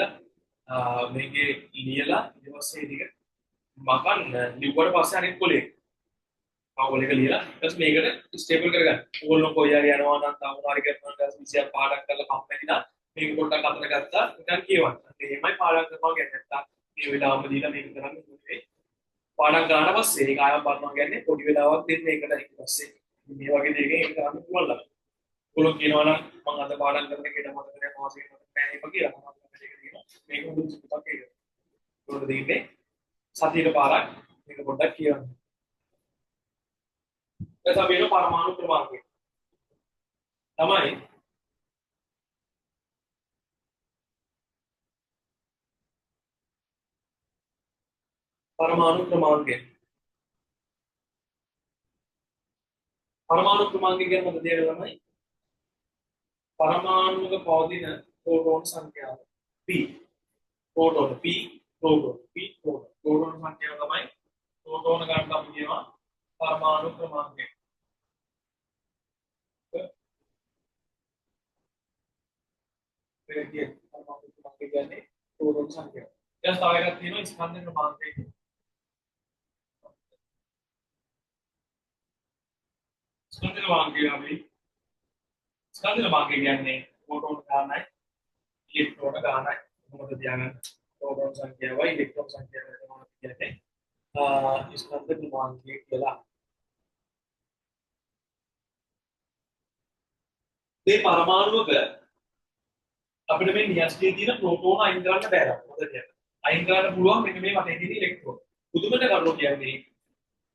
මේකේ ලියලා ඊට පස්සේ ටික මගන්න ලිව්වට පස්සේ අනිත් කොලේ පාවල එක ලියලා ඊට පස්සේ මේකට ස්ටේබල් කරගන්න. ඕගොල්ලෝ කොයි හරි යනවා නම් තාමකාරී කරනවා නම් විෂයක් පාඩම් කරලා කම්මැලි නම් මේක පොඩ්ඩක් අතර ගත්තා නිකන් කියවන්න. එහෙමයි පාඩම් කරනවා කියන්නේ නැත්තම් මේ වෙලාවම දීලා මේක කරන්නේ නෙවෙයි. පාඩම් කරාට පස්සේ ඒක ආයෙත් බලනවා කියන්නේ පොඩි වෙලාවක් දෙන්න ඒකට ඊට පස්සේ මේ වගේ දෙයකින් ඒක කරන්න පුළුවන් ළමයි. ඔයගොල්ලෝ කියනවා නම් මම අද පාඩම් කරන එකට මතක නැහැ මාසෙක මතක නැහැ එහෙම කියලා මම මේක කියනවා. මේක මුදුන් සුපක් ඒක. ඒකට දෙන්නේ සතියක පාරක් මේක පොඩ්ඩක් කියවන්න. එතන වෙන පරමාණු ක්‍රමාංකය තමයි परमाणु क्रमांक परमाणु क्रमांक के मतलब दिया गया है परमाणु का पौधीन प्रोटॉन संख्या p proton p proton p proton proton संख्या का है प्रोटॉन का नाम दिया परमाणु क्रमांक फिर ये परमाणु क्रमांक क्या है प्रोटॉन संख्या जस्ट आएगा तीनों स्कंद क्रमांक स्कंद क्रमांक अभी स्कंद क्रमांक කියන්නේ प्रोटॉन ගානයි ඉලෙක්ට්‍රෝන ගානයි මොකද තියාගන්න प्रोटॉन සංඛ්‍යාවයි ඉලෙක්ට්‍රෝන සංඛ්‍යාවයි තමයි කියන්නේ ස්කන්ධ ක්‍රමාංකය කියලා මේ පරමාණුවක අපිට මේ න්‍යෂ්ටියේ තියෙන प्रोटॉन අයින් කරන්න බෑ මොකද කියන්නේ අයින් කරන්න පුළුවන් මෙන්න මේ වටේ තියෙන ඉලෙක්ට්‍රෝන පුදුමද කරුණු කියන්නේ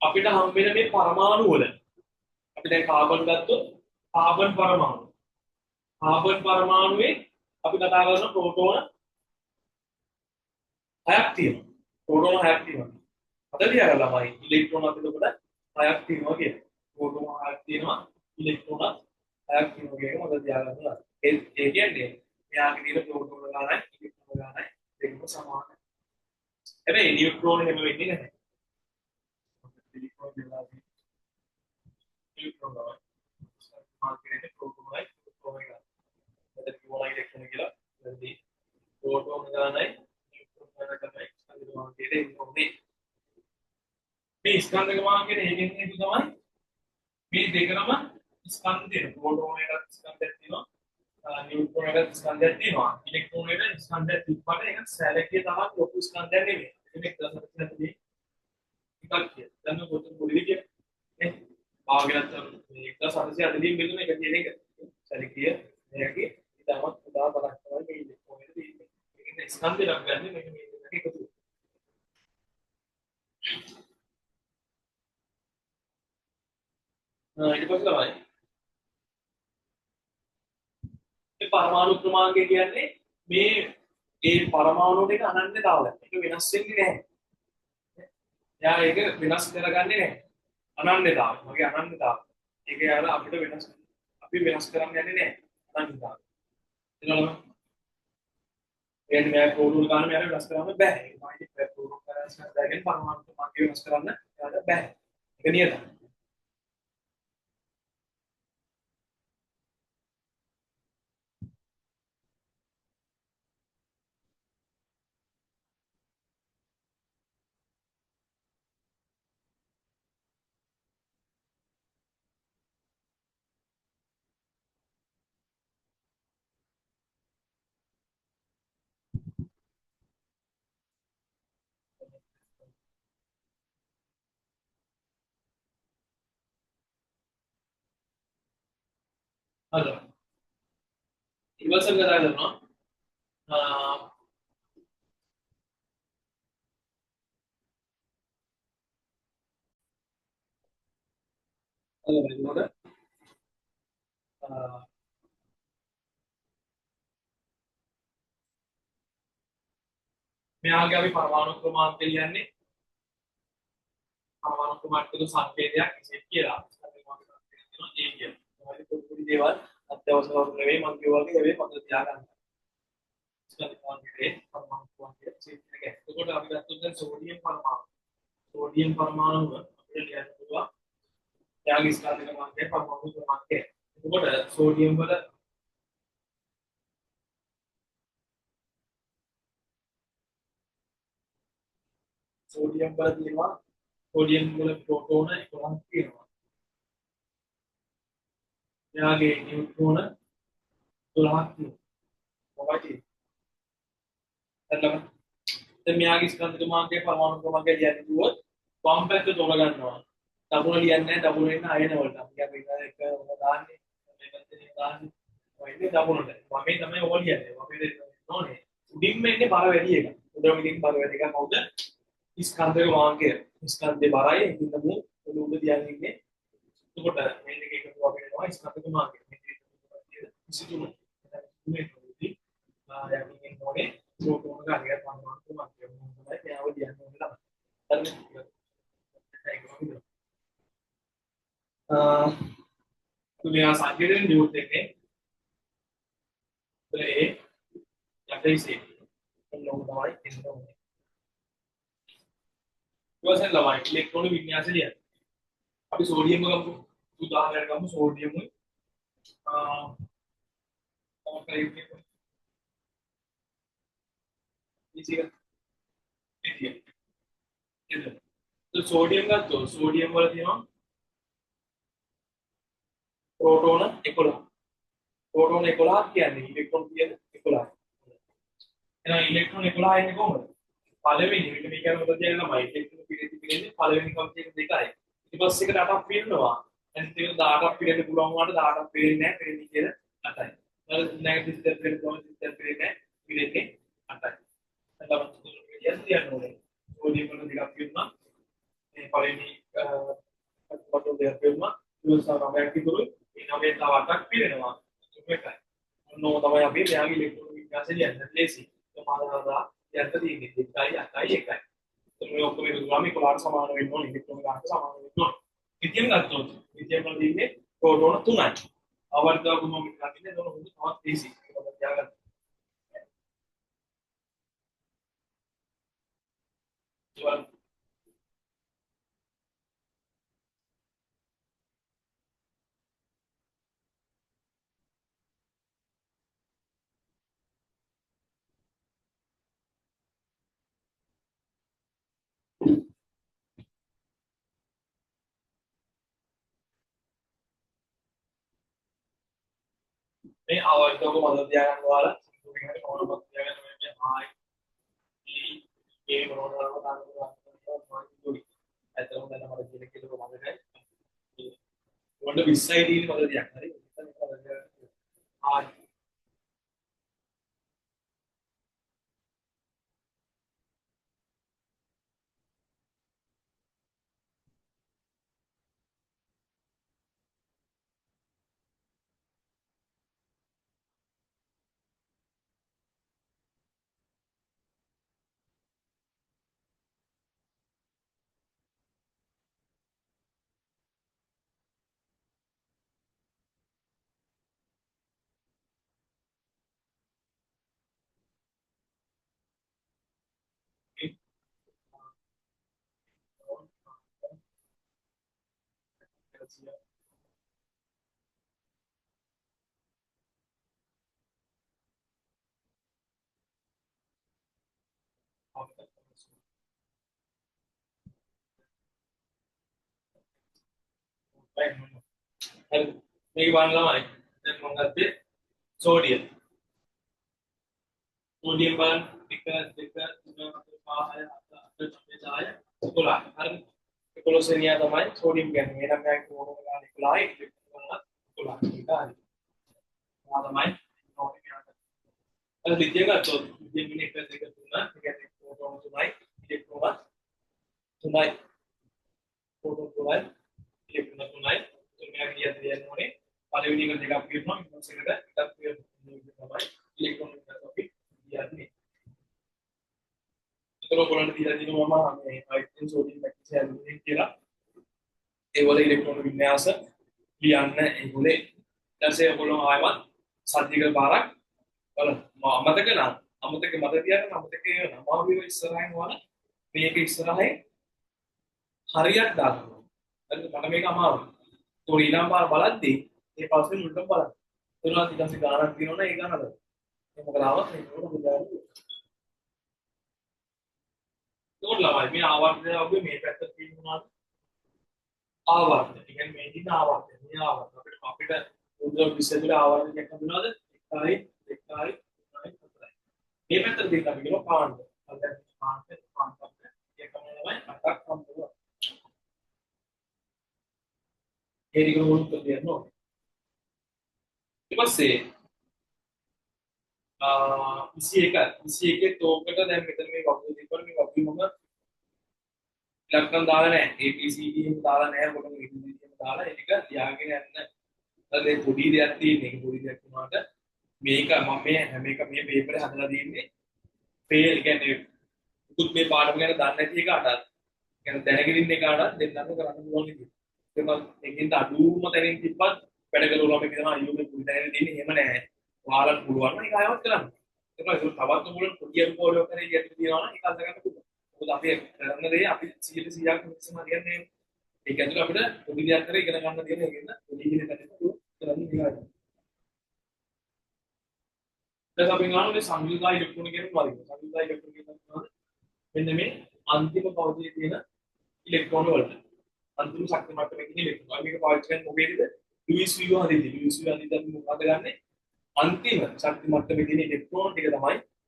අපිට හම් වෙන මේ පරමාණු වල අපි දැන් කාබන් ගත්තොත් කාබන් පරමාණුවේ අපි කතා කරන ප්‍රෝටෝන 6ක් තියෙනවා. ප්‍රෝටෝන 6ක් තියෙනවා. අද තියාගන්න ළමයි ඉලෙක්ට්‍රෝන අපිට උඩ 6ක් තියෙනවා කියන්නේ. ප්‍රෝටෝන 6ක් තියෙනවා ඉලෙක්ට්‍රෝන 6ක් තියෙනවා කියන එක මතක තියාගන්න. ඒ කියන්නේ මෙයාගේ තියෙන ප්‍රෝටෝන ගානයි ඉලෙක්ට්‍රෝන ගානයි දෙකම සමානයි. හැබැයි නියුට්‍රෝන හැම වෙන්නේ නැහැ. ඉලෙක්ට්‍රෝන දෙලාදී ඉලෙක්ට්‍රෝන ගානයි මාර්කරේට ප්‍රෝටෝන එකයි ප්‍රෝටෝන එකයි මෙතන කිව්වා ඉලෙක්ට්‍රෝන කියලා. එතනදී ප්‍රෝටෝන ගානයි නියුට්‍රෝන ගානයි තමයි ස්කන්ධ මාර්කරේට ඉන්නේ. මේ ස්කන්ධ මාර්කරේට හේතුව තමයි මේ දෙකම ස්කන්ධ දෙන ප්‍රෝටෝන එකත් ස්කන්ධයක් තියෙනවා නියුට්‍රෝන එකත් ස්කන්ධයක් තියෙනවා ඉලෙක්ට්‍රෝන එකත් ස්කන්ධයක් තිබ්බට ඒක සැලකිය තරම් ලොකු ස්කන්ධයක් නෙමෙයි. මේක දසකට නැතිදී එකක් කිය. දැන් පොතේ පොඩි විදිය නේ ආගෙනත් මේක 740 බෙදුන එක කියන එක සැලකිය මේකේ ඉතාමත් උදා බලක් තමයි මේ ඉලෙක්ට්‍රෝන එක තියෙන්නේ. ඒකෙන් ස්කන්ධ නම් ගන්න මෙන්න මේ දෙක එකතු ඊට පස්සේ තමයි මේ පරමාණු ක්‍රමාංකය කියන්නේ මේ ඒ පරමාණු දෙක අනන්‍යතාවය. ඒක වෙනස් වෙන්නේ නැහැ. යා ඒක වෙනස් කරගන්නේ නැහැ. අනන්‍යතාවය. මගේ අනන්‍යතාවය. ඒක යාලා අපිට වෙනස් අපි වෙනස් කරන්න යන්නේ නැහැ. අනන්‍යතාවය. එතනම එන්නේ මේ ප්‍රෝටෝන ගන්න මෙයාට වෙනස් කරන්න බෑ. ඒක තමයි ප්‍රෝටෝන කරස් කරගෙන පරමාණු ක්‍රමාංකය වෙනස් කරන්න යාට බෑ. ඒක නියතයි. හරි. ඉවසන් කතා කරනවා. එතකොට මෙයාගේ අපි පරමාණු ක්‍රමාංක කියන්නේ පරමාණු ක්‍රමාංකවල සංකේතයක් කිසිත් කියලා. අපි මොකක්ද කියනවා ඒ කියන්නේ. මොකද පොඩි දේවල් අත්‍යවශ්‍ය වුණ නෙවෙයි මම කියවා වගේ නෙවෙයි මතක තියාගන්න. ස්කන්ධාංගයේ පරමාණු ක්‍රමාංකයේ චේතනක. එතකොට අපි ගත්තොත් දැන් සෝඩියම් පරමාණු. සෝඩියම් පරමාණුව අපිට ලියන්න පුළුවන් යාගේ ස්කන්ධ ක්‍රමාංකය පරමාණු ක්‍රමාංකය. එතකොට සෝඩියම් වල තියෙනවා සෝඩියම් වල ප්‍රෝටෝන 11ක් තියෙනවා. යාගේ නියුට්‍රෝන 12ක් තියෙනවා. මොකක්ද? එතකොට දැන් මෙයාගේ ස්කන්ධ ක්‍රමාංකය පරමාණු ක්‍රමාංකය කියන්නේ කිව්වොත් වම් පැත්ත තෝර ගන්නවා. දකුණ ලියන්නේ නැහැ. දකුණ එන්න අයන වලට. අපි එක දාන්නේ මේ පැත්තේ දාන්නේ. ඔය ඉන්නේ දකුණට. වමේ තමයි ඕක ලියන්නේ. වමේ දෙන්න ඕනේ. උඩින්ම එන්නේ බර වැඩි එක. උඩම ඉතින් බර වැඩි එක කවුද? ස්කන්ධ ක්‍රමාංකය. ස්කන්ධේ බරයි ඉතින් තමයි උඩ තියන්නේ ඉන්නේ. එතකොට මේ දෙක එකතු වෙනවා ස්කන්ධ ක්‍රමාංකය. මේ 23 මේ යකින් මොනේ ප්‍රෝටෝන ගාලිය පරමාණු ක්‍රමාංකය මොනවද කියලා ලියන්න ඕනේ තමයි. හරි. तुम्हें सांकेतिक न्यूज देखें तो ये जैसे से हम लोग दवाई इन लोगों ने तो ऐसे दवाई इलेक्ट्रॉनिक विन्यास लिया अभी सोडियम का उदाहरण का सोडियम और करीब इसी का तो सोडियम का तो सोडियम वाला थी ना प्रोटोन 11 प्रोटोन 11 කියන්නේ ඉලෙක්ට්‍රෝන කියන 11. එහෙනම් ඉලෙක්ට්‍රෝන 11 එන්නේ කොහොමද? පළවෙනි මෙන්න මේ කියන මොකද කියන්නේ තමයි ඉලෙක්ට්‍රෝන පිළිති පිළින්නේ පළවෙනි කම්පියුටර් දෙකයි. ඊට පස්සේ එකට 8ක් පිළිනවා. අනිත් එක 18ක් පිළින්න පුළුවන් වුණාට 18ක් පිළින්නේ නැහැ පිළින්නේ කියලා 8යි. ඊට නෙගටිව් ස්ටෙප් එකට කොහොමද ස්ටෙප් පිළින්නේ පිළින්නේ 8යි. එතකොට කියන්නේ ඕනේ. සෝඩියම් වල දෙකක් පිළිනවා. මේ පළවෙනි කොටෝ දෙකක් පිළිනවා. ඊළඟට කිතුරු මේ නවයේ තව 8ක් පිළිනවා. මේකයි. මොනෝ තමයි අපි මෙයාගේ ඉලෙක්ට්‍රෝන වින්‍යාසය ලියන්න ලේසි. සමානතාවය යන්න තියෙන්නේ 2යි 8යි 1යි. මේ ඔක්කොම ග්‍රාමී කොලාට සමාන වෙන්න ඕනේ ඉලෙක්ට්‍රෝන ගානට සමාන වෙන්න ඕනේ. ලිථියම් ගත්තොත් ලිථියම් වල තියෙන්නේ ප්‍රෝටෝන 3යි. ආවර්තක ගුණමික ගන්නේ නෝන හොඳ තවත් ලේසි. ඒක තියාගන්න. මේ ආවර්තක මතක තියාගන්න ඔයාලා මේකට කොහොමද මතක තියාගන්න මේ ආයි ඒ මොනවද කරන්නේ ඇත්තටම දැන් අපිට කියන කෙලක මතකයි වොන්න 20යි තියෙන මතක තියාගන්න හරි ආයි හරි මේක බලන්න ළමයි දැන් මම ගත්තේ සෝඩියම් සෝඩියම් බලන්න 1 2 3 4 5 6 7 8 9 10 11 හරි 11 වෙනියා තමයි සෝඩියම් කියන්නේ එහෙනම් මම කොහොමද ගන්න 11යි 11 11 තමයි අර ලිථියම් ගත්තොත් ලිථියම් ඉන්නේ 1 2 3 ඒ කියන්නේ ප්‍රෝටෝන 3යි ඉලෙක්ට්‍රෝන 3යි ප්‍රෝටෝන 3යි ඉලෙක්ට්‍රෝන 3යි තුන්වෙනි කියන්නේ ඕනේ පළවෙනි එක දෙකක් කියනවා ඊට පස්සේ එකට එකක් කියනවා තමයි ඉලෙක්ට්‍රෝන එක අපි කියන්නේ ඒතර ඔයගොල්ලන්ට දීලා දිනවා මම මේ හයිඩ්‍රජන් සෝඩියම් මැග්නීසියම් ඇලුමිනියම් කියලා ඒ වල ඉලෙක්ට්‍රෝන වින්‍යාස ලියන්න ඒගොල්ලේ ඊට පස්සේ ඔයගොල්ලෝ ආයවත් සද්දික බාරක් බලන්න අමතක නම් අමතක මත තියාගෙන අමතක නමාවිව ඉස්සරහින් වල මේක ඉස්සරහින් හරියට දාන්න. හරිද? මට මේක අමාරුයි. तो ඊළඟ පාර බලද්දී මේ පස්සේ මුලට බලන්න. එතන ඊට පස්සේ ගානක් තියෙනවනේ ඒ ගානද. මේ මොකද ආවත් මේක බුදුරජාණන්. ඒකට ළමයි මේ ආවර්තනය වගේ මේ පැත්තට තියෙනවා ආවර්තන. ඒ කියන්නේ මේ දින ආවර්තන. මේ ආවර්තන අපිට බුදුර විශ්ලේෂණය ආවර්තනයක් හඳුනාද? 1යි 2යි 3යි 4යි. මේ පැත්තට තියෙන අපි කියනවා කාණ්ඩ. දැන් කාණ්ඩ එකම ළමයි 8ක් හම්බුනවා. ඒ ටික උරුත් දෙනවා. ඊට පස්සේ 21 තෝකට දැන් මෙතන මේ වගේ දෙකවල මේ වගේ මොකද ඉලක්කම් දාලා නැහැ ABCD එහෙම දාලා නැහැ මොකද මේ විදිහටම දාලා ඒක ලියාගෙන යන්න. ඊට ඒ පොඩි දෙයක් තියෙන එක පොඩි දෙයක් වුණාට මේක මම මේ හැම එක මේ පේපරේ හදලා තියෙන්නේ ෆේල් කියන්නේ උකුත් මේ පාඩම ගැන දන්නේ නැති එකටත් කියන්නේ දැනගෙන ඉන්න එකටත් දෙන්නම කරන්න පුළුවන් විදිහ. ඒක එකෙන්ද අඩුම තැනින් තිබ්බත් වැඩ කරනවා මේක තමයි අයියෝ මේ පුඩි තැනින් දෙන්නේ එහෙම නැහැ. ඔයාලට පුළුවන් නම් ඒක ආයෙත් කරන්න. ඒක නේද තවත් මොකද පොඩි අනුකෝලයක් කරේ යට තියනවා නම් ඒක අල්ල ගන්න පුළුවන්. මොකද අපි කරන දේ අපි 100%ක් මික්සම හරියන්නේ ඒක ඇතුළේ අපිට පොඩි දෙයක් කරේ ඉගෙන ගන්න තියෙන එකෙන්ද පොඩි ඉගෙන ගන්න කරන්නේ ඉතින්. දැන් අපි ගන්නවා සංයුක්ත ඉලෙක්ට්‍රෝන කියන වලින්. සංයුක්ත ඉලෙක්ට්‍රෝන කියනවා මෙන්න මේ අන්තිම පෞද්ගලික තියෙන ඉලෙක්ට්‍රෝන වලට. අන්තිම ශක්ති මට්ටමේ තියෙන ඉලෙක්ට්‍රෝන. මේක පාවිච්චි කරන්නේ මොකේද? ලුයිස් වියෝ හදිදී. ලුයිස් වියෝ හදිදී අපි මොකද ගන්නෙ? අන්තිම ශක්ති මට්ටමේ තියෙන ඉලෙක්ට්‍රෝන ටික තමයි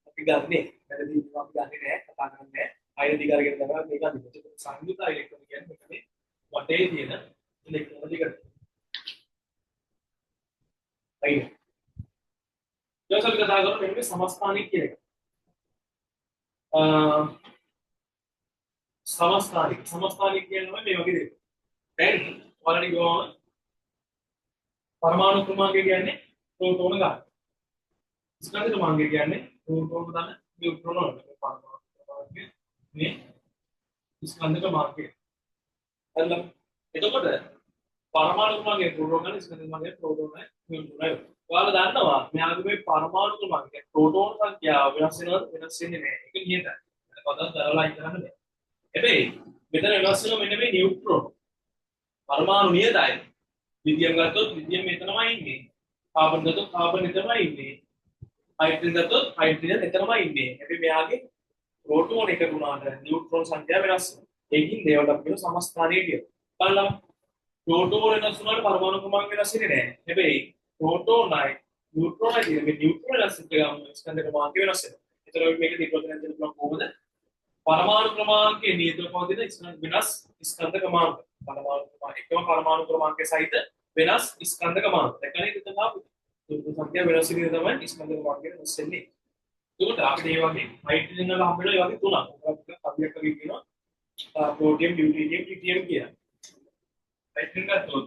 අපි ගන්නෙ. වැරදි අපි ගන්නෙ නෑ, කතා කරන්නේ නෑ. අයින දිගාරගෙන තමයි මේක අදින්න. සංයුක්ත ඉලෙක්ට්‍රෝන කියන්නේ මෙතන වටේ තියෙන ඉලෙක්ට්‍රෝන ටික. අයින. ඊට පස්සේ කතා කරමු මේකේ සමස්ථානික කියන එක. සමස්ථානික කියන්නේ මේ වගේ දෙයක්. දැන් ඔයාලට ගියාම පරමාණු ක්‍රමාංකය කියන්නේ ප්‍රෝටෝන ගන්න. ස්කන්ධ ක්‍රමාංකය කියන්නේ ප්‍රෝටෝන ගන්න නියුට්‍රෝන වලට. පරමාණු ක්‍රමාංකය මේ ස්කන්ධ ක්‍රමාංකය. හරිද? එතකොට පරමාණු ක්‍රමාංකය ප්‍රෝටෝන ගන්න ස්කන්ධ ක්‍රමාංකය ප්‍රෝටෝන නියුට්‍රෝන. ඔයාලා දන්නවා මෙයාගේ මේ පරමාණු ක්‍රමාංකය ප්‍රෝටෝන සංඛ්‍යාව වෙනස් වෙන්නේ නැහැ. ඒක නියතයි. පදන් තරලා ඉඳලා නැහැ. හැබැයි මෙතන වෙනස් වෙනවා මෙන්න මේ නියුට්‍රෝන. පරමාණු නියතයි. ලිතියම් ගත්තොත් ලිතියම් මෙතනමයි ඉන්නේ. කාබන් ගත්තොත් කාබන් එතනමයි ඉන්නේ. හයිඩ්‍රජන් ගත්තොත් හයිඩ්‍රජන් එතනමයි ඉන්නේ. හැබැයි මෙයාගේ ප්‍රෝටෝන එක ගුණාට නියුට්‍රෝන සංඛ්‍යාව වෙනස් වෙනවා. ඒකින් දේවල් කියන සමස්ථානීය කියනවා. බලන්න ප්‍රෝටෝන වෙනස් වුණාට පරමාණු ක්‍රමාංක වෙනස් වෙන්නේ නැහැ. හැබැයි ප්‍රෝටෝනයි නියුට්‍රෝනයි කියන මේ නියුට්‍රෝන වෙනස් වෙනවා ස්කන්ධ ක්‍රමාංක වෙනස් වෙනවා. ඒතර මේක දීපොතෙන් දෙන්න පුළුවන් කොහොමද? පරමාණු ක්‍රමාංකයේ නියතව පවතින ස්කන්ධ වෙනස් ස්කන්ධ ක්‍රමාංක. පරමාණු ක්‍රමාංක එකම පරමාණු ක්‍රමාංකයේ සහිත වෙනස් ස්කන්ධ ක්‍රමාංක. දැන් ඒක තමයි සංඛ්‍යා වෙනස් වෙන තමයි ස්කන්ධ ක්‍රමාංකය වෙනස් වෙන්නේ. ඒකට අපිට මේ වගේ හයිඩ්‍රජන් වල හම්බෙලා ඒ වගේ තුනක්. අපිට කවියක් වගේ කියනවා ප්‍රෝටියම්, ඩියුටීරියම්, ට්‍රිටියම් කියලා. හයිඩ්‍රජන් ගත්තොත්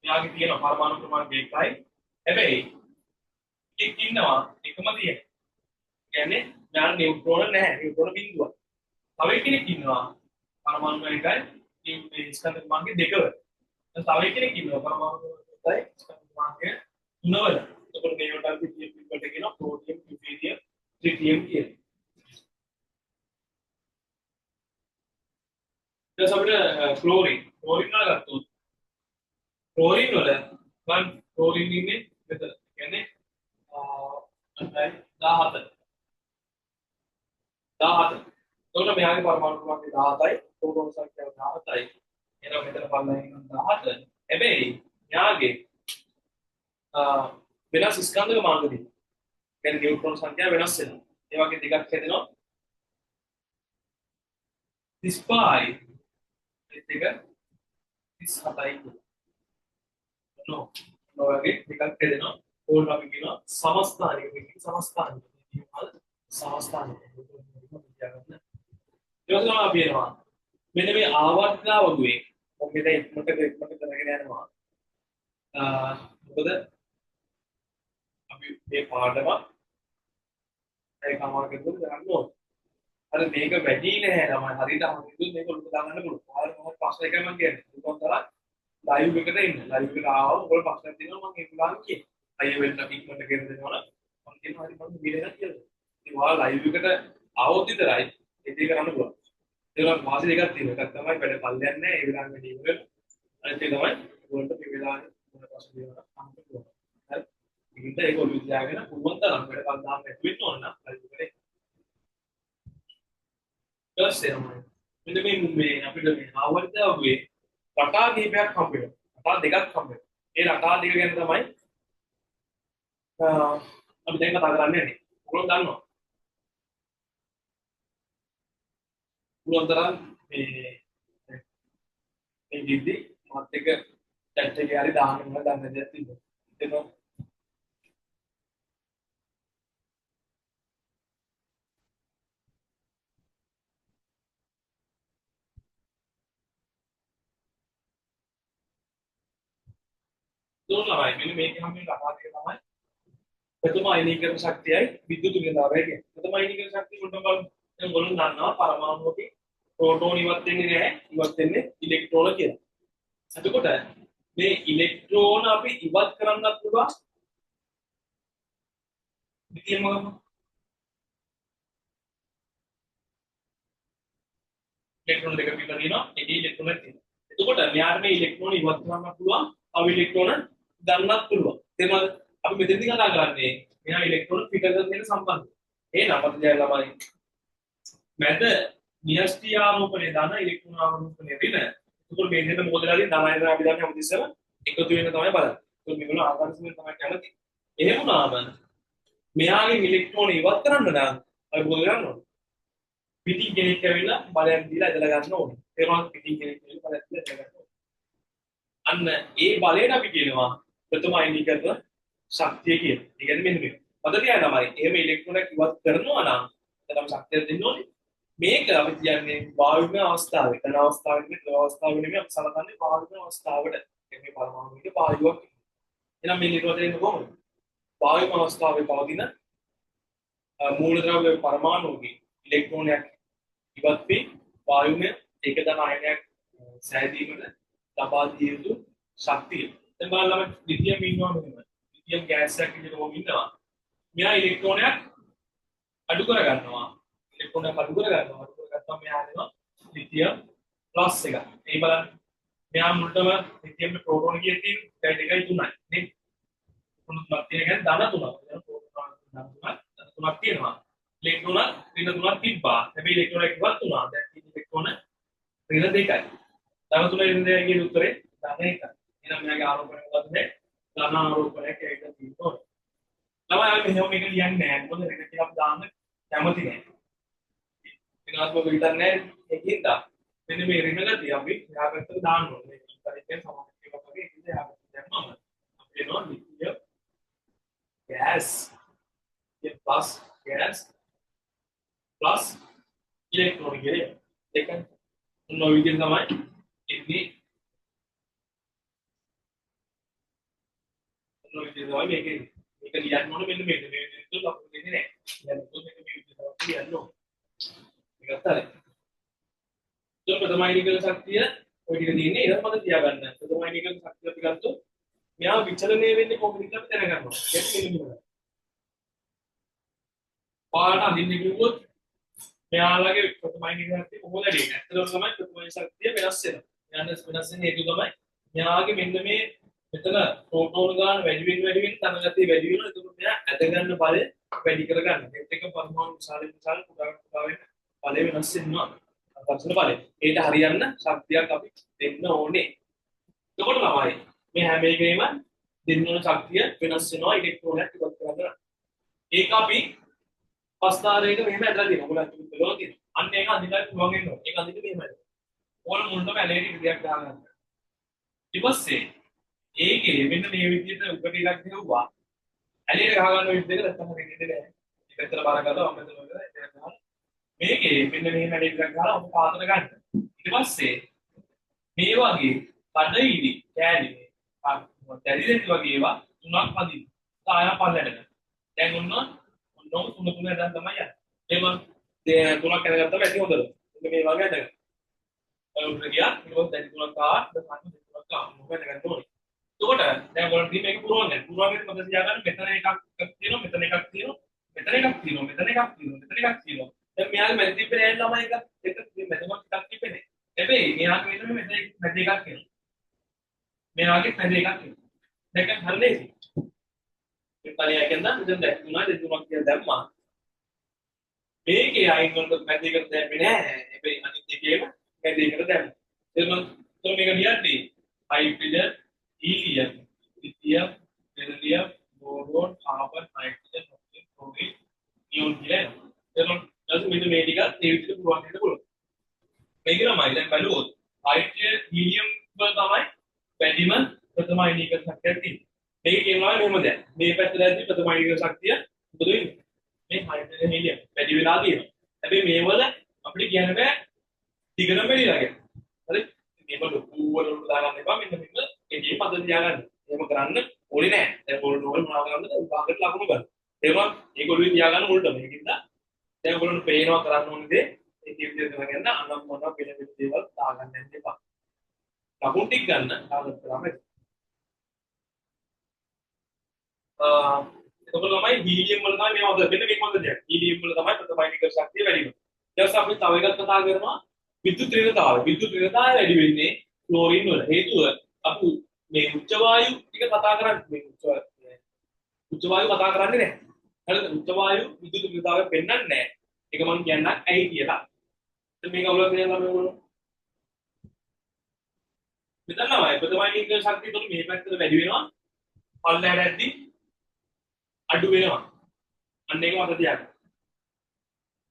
එයාගේ තියෙන පරමාණු ක්‍රමාංක 1යි. හැබැයි එකක් ඉන්නවා එකම තියෙන. කියන්නේ ඥාන නියුට්‍රෝන නැහැ. නියුට්‍රෝන බිඳුවක්. තව කෙනෙක් ඉන්නවා පරමාණු එකයි මේ ස්කන්ධ ක්‍රමාංක 2 වල. තව කෙනෙක් ඉන්නවා පරමාණු එකයි ස්කන්ධ ක්‍රමාංක 3 වල. එතකොට මේකට අපි පිළිවෙලට කියනවා ප්‍රෝටියම්, ඩියුටීරියම්, ට්‍රිටියම් කියලා. ඊට පස්සේ ක්ලෝරින් වල ගත්තොත් ක්ලෝරින් වල ක්ලෝරින් ඉන්නේ මෙතන. කියන්නේ 17. එතකොට මෙයාගේ පරමාණු ක්‍රමාංක 17යි, ප්‍රෝටෝන සංඛ්‍යාව 17යි. එහෙනම් මෙතන බලන්න 17. හැබැයි මෙයාගේ වෙනස් ස්කන්ධ ක්‍රමාංක දෙක. කියන්නේ නියුට්‍රෝන සංඛ්‍යාව වෙනස් වෙනවා. ඒ වගේ දෙකක් හැදෙනවා. 35යි. දෙක 37යි. නෝ. ඔයගේ දෙකක් හැදෙනවා. ඕන අපි කියනවා සමස්ථානික මේක සමස්ථානික. සමස්ථානික. ඊළඟට අපි එනවා මෙන්න මේ ආවර්තනා වගේ මොකද ඉක්මනට කරගෙන යනවා මොකද අපි මේ පාඩම ඒක අමාරුකම් කරන්න ඕන අර මේක වැඩි නෑ තමයි හරියට අහුවෙද්දී මේක උඩ දාගන්න පුළුවන් ඔයාලා මොකක් ප්‍රශ්න එකයි මම කියන්නේ උන්වන් තරම් ලයිව් එකට ඉන්න ලයිව් එකට ආවම ඔයගොල්ලෝ ප්‍රශ්න තියෙනවා මම ඒක ගන්න කියේ අයිය වෙන්න ඉක්මනට ගෙන දෙනවා නම් මම කියනවා හරි මම බිලෙන් කියලා ඉතින් ඔයාලා ලයිව් එකට ආවොත් විතරයි ඒක කරන්න පුළුවන්. ඒක වාසි දෙකක් තියෙනවා. එකක් තමයි වැඩ කල්යන්නේ නැහැ. ඒ වෙලාවෙම වැඩි ඉවර. අනිත් එක තමයි වලට මේ වෙලාවේ මොන ප්‍රශ්න දෙනවා අහන්න පුළුවන්. හරි. ඉතින් ඒක ඔළුවේ තියාගෙන පුළුවන් තරම් වැඩ කල් දාන්න නැති වෙන්න ඕන නම් හරි මොකද? ඊට පස්සේ මෙන්න මේ අපිට මේ ආවර්තයගේ රටා කීපයක් හම්බ වෙනවා. රටා දෙකක් හම්බ වෙනවා. ඒ රටා දෙක ගැන තමයි අපි දැන් කතා කරන්නේ නැහැ. ඔයගොල්ලෝ දන්නවා. පුළුවන් තරම් මේ විදි මාත් එක chat එකේ හරි දාන්න ඕන දන්න දෙයක් තිබුණා. එතන දුන්නා වයි මෙන්න මේක හැම වෙලාවෙම කතා කරේ තමයි ප්‍රථම අයනීකරණ ශක්තියයි විද්‍යුත් විද්‍යාවයි කියන්නේ. ප්‍රථම අයනීකරණ ශක්තිය මුලින්ම බලමු. දැන් ඔයගොල්ලෝ දන්නවා පරමාණුවකින් ප්‍රෝටෝන ඉවත් වෙන්නේ නැහැ. ඉවත් වෙන්නේ ඉලෙක්ට්‍රෝන කියලා. එතකොට මේ ඉලෙක්ට්‍රෝන අපි ඉවත් කරන්නත් පුළුවන්. විදියම ඉලෙක්ට්‍රෝන දෙක පිටලා තියෙනවා. එදී ඉලෙක්ට්‍රෝන තියෙනවා. එතකොට මෙයාට මේ ඉලෙක්ට්‍රෝන ඉවත් කරන්න පුළුවන්. තව ඉලෙක්ට්‍රෝන ගන්නත් පුළුවන්. තේරුණාද? අපි මෙතනදී කතා කරන්නේ මෙයා ඉලෙක්ට්‍රෝන පිට කරන දෙන සම්බන්ධය. එහෙනම් අපිට දැන් ළමයි මැද නියස්ටි ආරෝපණය දාන ඉලෙක්ට්‍රෝන ආරෝපණය වෙන. එතකොට මේ දෙන්න මොකද වෙලාදී ධනයන අපි දන්නේ හැමතිස්සම එකතු වෙන තමයි බලන්නේ. ඒත් මේගොල්ලෝ ආකර්ෂණය තමයි කැමති. එහෙම වුණාම මෙයාගේ ඉලෙක්ට්‍රෝන ඉවත් කරන්න නම් අපි මොකද කරන්න ඕනේ? පිටින් කෙනෙක් ඇවිල්ලා බලයක් දීලා ඇදලා ගන්න ඕනේ. ඒනවා පිටින් කෙනෙක් ඇවිල්ලා බලයක් දීලා ඇදලා ගන්න ඕනේ. අන්න ඒ බලයට අපි කියනවා ප්‍රථම අයනීකරණ ශක්තිය කියලා. ඒ කියන්නේ මෙන්න මේක. පදතිය තමයි එහෙම ඉලෙක්ට්‍රෝනයක් ඉවත් කරනවා නම් එතනම ශක්තිය දෙන්න ඕනේ. මේක අපි කියන්නේ වායුමය අවස්ථාවේ. ධන අවස්ථාවේ ද්‍රව අවස්ථාවේ නෙමෙයි අපි සලකන්නේ වායුමය අවස්ථාවට. මේ පරමාණුවේ වායුවක්. එහෙනම් මේ නිරෝධයෙන් කොහොමද? වායුමය අවස්ථාවේ පවතින මූලද්‍රව්‍ය පරමාණුවේ ඉලෙක්ට්‍රෝනයක් ඉවත් වී වායුමය ඒක ධන අයනයක් සෑදීමට ලබා දිය යුතු ශක්තිය. දැන් බලන්න ලිතියම් ඉන්නවා මෙහෙම. ලිතියම් ගෑස් එකක් විදිහට ඕක ඉන්නවා. මෙයා ඉලෙක්ට්‍රෝනයක් අඩු කර ගන්නවා. ඉලෙක්ට්‍රෝනයක් අඩු කර ගන්නවා. අඩු කරගත්තාම මෙයා දෙනවා ලිතියම් ප්ලස් එක. මේ බලන්න. මෙයා මුලටම ලිතියම් ප්‍රෝටෝන කියේ තියෙන 2යි 3යි නේ. තුනක් තියෙන ධන තුනක්. දැන් ප්‍රෝටෝන ධන තුනක් තියෙනවා. ඉලෙක්ට්‍රෝන ඍණ තුනක් තිබ්බා. හැබැයි ඉලෙක්ට්‍රෝන එකක් ඉවත් වුණා. දැන් තියෙන ඉලෙක්ට්‍රෝන ඍණ දෙකයි. ධන තුන ඍණ දෙකයි කියන උත්තරේ ධන එකයි. එහෙනම් මෙයාගේ ආරෝපණය මොකද්ද? ධන ආරෝපණයක් ඒක තියෙනවා. ළමයි අපි මෙහෙම මේක ලියන්නේ නැහැ. මොකද ඍණ කියලා අපි දාන්න කැමති නැහැ. විනාත්මක විතර නැහැ ඒකින්ද මෙන්න මේ ඍණ ගතිය අපි එහා පැත්තට දාන්න ඕනේ. මේක පරිච්ඡේද සමානකයක් වගේ ඉතින් එහා පැත්තට දැම්මම අපි එනවා lithium gas plus gas plus electron කියලා දෙක මොන විදිහට තමයි ඉන්නේ මොන විදිහට තමයි මේක ලියන්න ඕනේ මෙන්න මේ විදිහට අපිට දෙන්නේ නැහැ. දැන් මේක මේ විදිහට ලියන්න ඕනේ. මේක අත්තරයි. ඒක ප්‍රථමයිනිකල ශක්තිය ඔය ටික තියෙන්නේ ඊට මත තියාගන්න. ප්‍රථමයිනිකල ශක්තිය අපි ගත්තොත් මෙයා විචලනය වෙන්නේ කොහොමද කියලා අපි දැනගන්න ඕනේ. ඒක මෙන්න පාට අඳින්න කිව්වොත් මෙයාලගේ ප්‍රථමයිනිකල ශක්තිය කොහොමද වැඩි වෙන්නේ? ඇත්තටම තමයි ප්‍රථමයිනිකල ශක්තිය වෙනස් වෙනවා. යන්න වෙනස් වෙන හේතුව තමයි මෙයාගේ මෙන්න මේ මෙතන ප්‍රෝටෝන ගන්න වැඩි වෙන ධන ගතිය වැඩි වෙනවා. ඒක මෙයා ඇද ගන්න බලය වැඩි කර ගන්න. ඒත් එක පරමාණු විශාල කුඩා වෙන බලය වෙනස් වෙනවා. අත්‍යවශ්‍ය බලය. ඒකට හරියන්න ශක්තියක් අපි දෙන්න ඕනේ. එතකොට තමයි මේ හැම එකේම දෙන්න ඕන ශක්තිය වෙනස් වෙනවා ඉලෙක්ට්‍රෝනයක් ඉවත් කරන්න. ඒක අපි පස්තාරයක මෙහෙම ඇදලා තියෙනවා. මොකද අපි බලනවා තියෙනවා. අන්න ඒක අඳින්නයි පුළුවන් වෙනවා. ඒක අඳින්න මෙහෙමයි. ඕන මුල්ටම ඇලේටි විදියක් දාගන්න. ඊපස්සේ ඒකේ මෙන්න මේ විදිහට උඩට එකක් දෙවුවා. ඇලේට ගහ ගන්න විදිහට නැත්තම් හරියන්නේ නැහැ. ඒක ඇත්තට බාර ගන්නවා මම මෙතන වල ඒක ගන්න. මේකේ මෙන්න මෙහෙම ඇලේට එකක් ගහලා ඔබ පාතර ගන්න. ඊට පස්සේ මේ වගේ කඩයිලි කෑලි දැරිදෙත් වගේ ඒවා තුනක් පදින්න. ආය පල්ලෙට. දැන් ඔන්න තුන දැන් තමයි යන්නේ. එහෙම තුනක් කරගත්තම ඇති හොඳට. මේ වගේ දැන් ඔය ගියා ඊළඟ දැන් තුනක් ආ දැන් තුනක් ආ මොකද ගන්න ඕනේ. එතකොට දැන් ඔයාලට මේක පුරවන්න. පුරවගෙන මොකද තියාගන්න මෙතන එකක් තියෙනවා මෙතන එකක් තියෙනවා මෙතන එකක් තියෙනවා මෙතන එකක් තියෙනවා මෙතන එකක් තියෙනවා. දැන් මෙයාගේ මැද තිබ්බේ නෑ ළමයි එකක් එක මේ මැදම එකක් තිබෙන්නේ. හැබැයි මෙයාගේ වෙන මෙතන එකක් තියෙනවා. මේ වගේ පැඳ එකක් එනවා. දැන් හරිනේ. මේ තනිය කියන්න දැන් දැක්ුණා දෙතුනක් කියලා දැම්මා. මේකේ අයින් කරනකොට පැඳ එකට දැම්මේ නෑ. හැබැයි අනිත් දෙකේම පැඳ එකට දැම්මා. එතකොට මේක ලියන්නේ hydrogen, helium, lithium, beryllium, boron, carbon, nitrogen, oxygen, chlorine, neon කියලා එනවා. එතකොට මෙන්න මේ ටික මේ විදිහට පුරවන්න දෙන්න පුළුවන්. මේක තමයි දැන් බලුවොත් හයිඩ්‍රජන් හීලියම් වල තමයි වැඩිම ප්‍රථම අයනීක ශක්තියක් තියෙන්නේ. මේක කියනවා මෙහෙම දැන්. මේ පැත්තට ඇද්දි ප්‍රථම අයනීක ශක්තිය මොකද වෙන්නේ? මේ හයිඩ්‍රජන් හීලියම් වැඩි වෙලා තියෙනවා. හැබැයි මේවල අපිට කියන්න බෑ ටිකටම වෙලිලා කියලා. හරි? මේක ලොකු වලට දාගන්න එපා. මෙන්න මේක එදී පද තියාගන්න. එහෙම කරන්න ඕනේ නෑ. දැන් බෝල් වල මොනවා කරන්නද? උදාහරණයක් ලකුණු ගන්න. ඒවා ඒක ඔළුවේ තියාගන්න උඩට මේකින්ද දැන් ඔයගොල්ලෝ පේනවා කරන්න ඕනේ දේ ඒක විදිහට කරගෙන අනම් මොන වෙන වෙන දේවල් දාගන්න යන්න එපා. ලකුණු ටික ගන්න දාගන්න තමයි. එතකොට තමයි හීලියම් වල තමයි මේවා මෙන්න මේක මොකද දෙයක්. හීලියම් වල තමයි ප්‍රථම අයනික ශක්තිය වැඩි වෙන්නේ. ඊට පස්සේ අපි තව එකක් කතා කරනවා විද්‍යුත් ඍණතාවය. විද්‍යුත් ඍණතාවය වැඩි වෙන්නේ ක්ලෝරින් වල. හේතුව අපි මේ උච්ච වායු ටික කතා කරන්නේ මේ උච්ච වායු කතා කරන්නේ නැහැ. හරිද? උච්ච වායු විද්‍යුත් ඍණතාවය පෙන්වන්නේ නැහැ. ඒක මම කියන්නම් ඇයි කියලා. දැන් මේක අවුලක් නේද මේගොල්ලෝ? මෙතන තමයි ප්‍රථම අයනික ශක්තිය තුන මේ පැත්තට වැඩි වෙනවා. පල්ලයට ඇද්දි අඩු වෙනවා. අන්න ඒක මත තියාගන්න.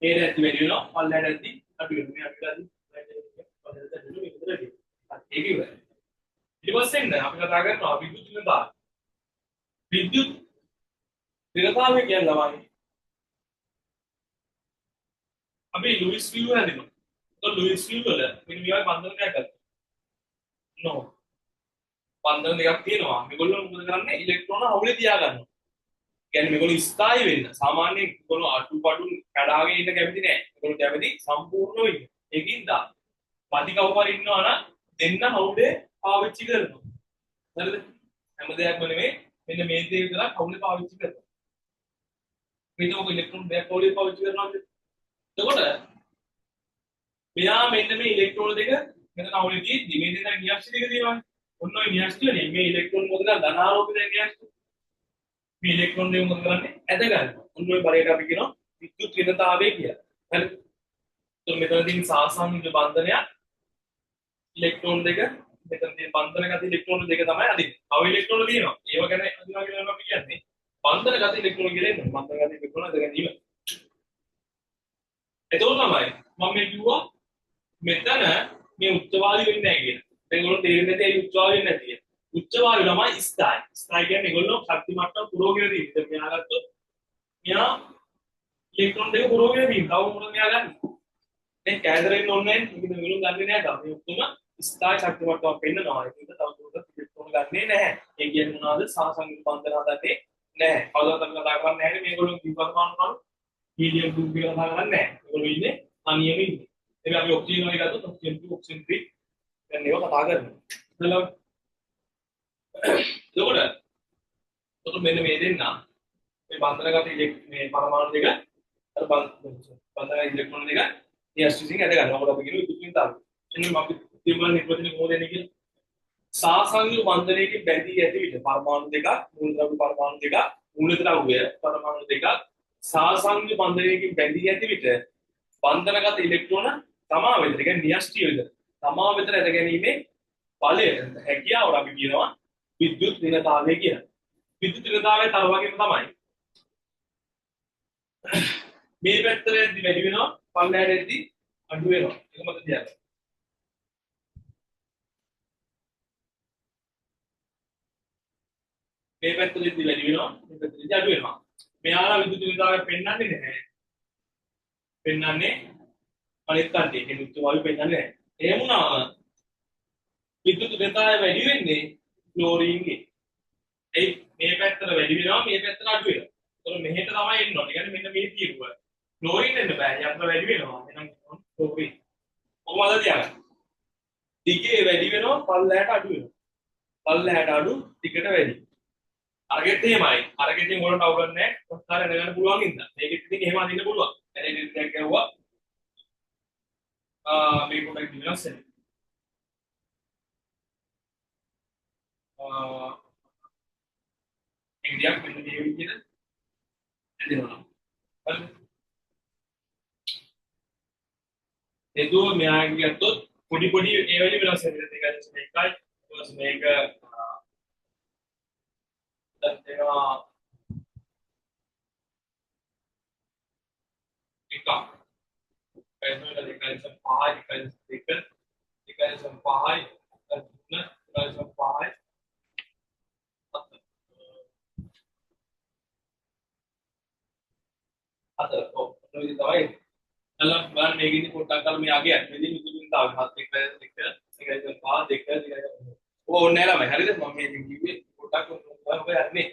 මේක ඇද්දි වැඩි වෙනවා. පල්ලයට ඇද්දි අඩු වෙනවා. මේ අඩු වෙලා ඒක ඉවරයි. ඊට පස්සේ අපි කතා කරනවා විද්‍යුත් ඍණතාවය. විද්‍යුත් ඍණතාවය කියන්නේ ළමයි අපි ලුයිස් විව් හැදෙනවා. તો ලුයිස් විව් වල මෙන්න මේ වගේ බන්ධන දෙකක් ගත්තා. නෝ. බන්ධන දෙකක් තියෙනවා. මේගොල්ලෝ මොකද කරන්නේ? ඉලෙක්ට්‍රෝන අවුලේ තියා ගන්නවා. කියන්නේ මේගොල්ලෝ ස්ථායි වෙන්න. සාමාන්‍යයෙන් මේගොල්ලෝ අටුපඩු කඩාගෙන ඉන්න කැමති නෑ. මේගොල්ලෝ කැමති සම්පූර්ණ වෙන්න. ඒකින්ද පටි කවුරු ඉන්නවා නම් දෙන්න අවුලේ පාවිච්චි කරනවා. හරිද? හැම දෙයක්ම නෙමෙයි. මෙන්න මේ දේ විතරක් අවුලේ පාවිච්චි කරනවා. මේක ඉලෙක්ට්‍රෝන දෙක අවුලේ පාවිච්චි කරනවා. එතකොට මෙයා මෙන්න මේ ඉලෙක්ට්‍රෝන දෙක මෙතන අවුලේ තියෙද්දි මේ දෙන්න නියස්ටි දෙක තියෙනවානේ. ඔන්න ඔය නියස්ටිනේ මේ ඉලෙක්ට්‍රෝන මොකද කරන්නේ? ධනාරෝපිත නියස්ටි. මේ ඉලෙක්ට්‍රෝන දෙක මොකද කරන්නේ? ඇද ගන්නවා. ඔන්න ඔය බලයට අපි කියනවා විද්‍යුත් ඍණතාවය කියලා. හරි. එතකොට මෙතන තියෙන සාසංයුජ බන්ධනයක් ඉලෙක්ට්‍රෝන දෙක මෙතන තියෙන බන්ධනගත ඉලෙක්ට්‍රෝන දෙක තමයි අදින්නේ. තව ඉලෙක්ට්‍රෝන තියෙනවා. ඒව ගැන අදිනවා කියලා අපි කියන්නේ. බන්ධනගත ඉලෙක්ට්‍රෝන කියලා එන්නේ. බන්ධනගත ඉලෙක්ට්‍රෝන දෙක ගැනීම. එතකොට තමයි මම මේ කිව්වා මෙතන මේ උච්ච වායු වෙන්නේ නැහැ කියලා. ඒගොල්ලෝ තේරෙන්නේ නැති උච්ච වායු වෙන්නේ නැති කියලා. උච්ච වායු තමයි ස්ථායි. ස්ථායි කියන්නේ ඒගොල්ලෝ ශක්ති මට්ටම පුරෝගෙන තියෙන්නේ. මෙයා ගත්තොත් මෙයා ඉලෙක්ට්‍රෝන දෙක පුරෝගෙන තියෙනවා. තව මොනවද මෙයා ගන්න? දැන් කැදරෙන්න ඕනේ නැහැ. මේක මෙගොල්ලෝ ගන්නෙ නැහැ තාම. මේ ඔක්කොම ස්ථායි ශක්ති මට්ටම පෙන්නනවා. ඒක තව දුරට ඉලෙක්ට්‍රෝන ගන්නෙ නැහැ. ඒ කියන්නේ මොනවද? සාසංයුත බන්ධන හදන්නේ නැහැ. කවදාවත් අපි කතා කරන්නේ නැහැ මේගොල්ලෝ විපර්මාණු කරු හීලියම් ගෲප් එක කතා කරන්නේ නැහැ. ඒගොල්ලෝ ඉන්නේ අනියම ඉන්නේ. ඒක අපි ඔක්සිජන් වගේ ගත්තොත් ඔක්සිජන් 2 ඔක්සිජන් 3 දැන් ඒවා කතා කරනවා. එතකොට මෙන්න මේ දෙන්න මේ බන්ධනගත මේ පරමාණු දෙක අර බන්ධන ඉලෙක්ට්‍රෝන දෙක නියස්ටිසින් ඇද ගන්නවා. මොකද අපි කියන විදුලින් තාම. එන්නේ අපි තිබුණ නිර්වචන කොහොමද එන්නේ කියලා. සාසංයුත බන්ධනයකින් බැඳී ඇති විට පරමාණු දෙක මූලද්‍රව්‍ය පරමාණු දෙක මූලද්‍රව්‍ය පරමාණු දෙක සාසංයුත බන්ධනයකින් බැඳී ඇති විට බන්ධනගත ඉලෙක්ට්‍රෝන තමා වෙතට කියන්නේ නියස්ටිය වෙතට තමා වෙතට ඇද ගැනීමේ බලය හැකියාවට අපි කියනවා විද්‍යුත් ඍණතාවය කියලා. විද්‍යුත් ඍණතාවය තව වගේම තමයි මේ පැත්තට වැඩි වෙනවා පල්ලෙහාටදී අඩු වෙනවා. ඒක මත තියාගන්න. මේ පැත්තට වැඩි වෙනවා මේ පැත්තට අඩු වෙනවා. මෙයාලා විද්‍යුත් ඍණතාවය පෙන්වන්නේ නැහැ. පෙන්වන්නේ අනිත් කන්ටේ කියන උච්ච වායු පෙන්වන්නේ නැහැ. එහෙම වුණාම විද්‍යුත් ඍණතාවය වැඩි වෙන්නේ ක්ලෝරින්ගේ. ඒ මේ පැත්තට වැඩි වෙනවා මේ පැත්තට අඩු වෙනවා. ඒතකොට මෙහෙට තමයි එන්න ඕනේ. يعني මෙන්න මේ తీරුව. ක්ලෝරින් එන්න බෑ. යන්න වැඩි වෙනවා. එහෙනම් ක්ලෝරින්. කොහොමද තියන්නේ? දිගේ වැඩි වෙනවා පල්ලෙහාට අඩු වෙනවා. පල්ලෙහාට අඩු දිගට වැඩි. අරගෙත් එහෙමයි. අරගෙත් මොනට අවුලක් නැහැ. ප්‍රස්තාර දැනගන්න පුළුවන් ඉඳලා. මේකෙත් ඉතින් එහෙම අදින්න පුළුවන්. දැන් ඒක දෙයක් ගැහුවා. මේ පොඩක් වෙනස් වෙනවා. පොඩියක් මෙන්න මේ විදිහට ඇදෙනවා. හරිද? එදුව මෙයාගේ ගත්තොත් පොඩි පොඩි ඒ වගේ වෙනස් වෙනවා. ඒක මේකයි ඊට මේක දැන් දෙනවා එකක්. එතකොට දෙකයි සම 5යි දෙකයි සම 5යි දෙකයි සම 5යි අතර ඔව් ඒක තමයි. අල්ලම් බලන්න මේකෙදි පොඩ්ඩක් අර මේ ආගේ ඇක්ටුවලි මුදුන් තාම හත් එක දෙකයි සම 5 දෙකයි ඕ නෑ ළමයි හරිද මම මේ කිව්වේ පොඩ්ඩක් ඔබ යන්නේ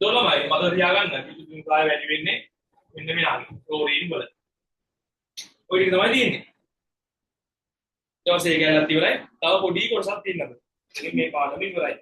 දොළමයි මතක තියාගන්න මුදුන් කාය වැඩි වෙන්නේ මෙන්න මේ ආගේ ක්ලෝරින් වල ඔය ටික තමයි තියෙන්නේ. ඊට පස්සේ ඒක ඇලත් ඉවරයි. තව පොඩි කොටසක් තියෙනවා. ඉතින් මේ පාඩම ඉවරයි.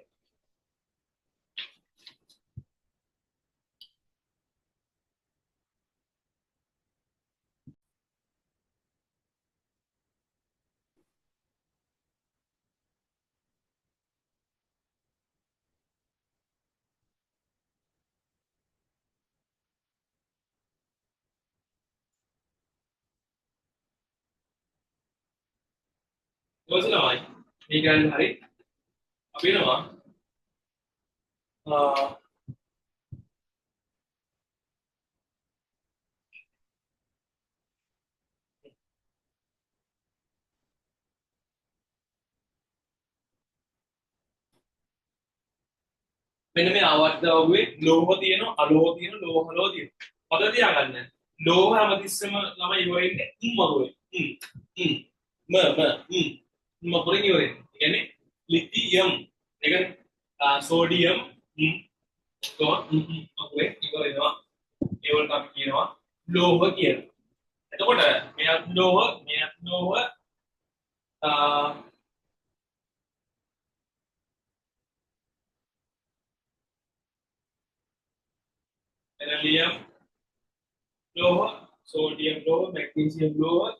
ඔයසලමයි. මේ ගන්න හරි. අපි යනවා. මෙන්න මේ ආවර්තවුවේ ලෝහ තියෙනවා, අලෝහ තියෙනවා, ලෝහලෝහ තියෙනවා. පද තියාගන්න. ලෝහ හැමතිස්සෙම ළමයි ඉවරෙන්නේ මගුවේ. මගුවේ ඉවරෙන්නේ. ඒ කියන්නේ ලිතියම්. ඒ කියන්නේ සෝඩියම් તો මගුවේ ඉවරෙනවා. ඒ වලට අපි කියනවා ලෝහ කියලා. එතකොට මෙයත් ලෝහ beryllium लोह सोडियम लोह मैग्नीशियम लोह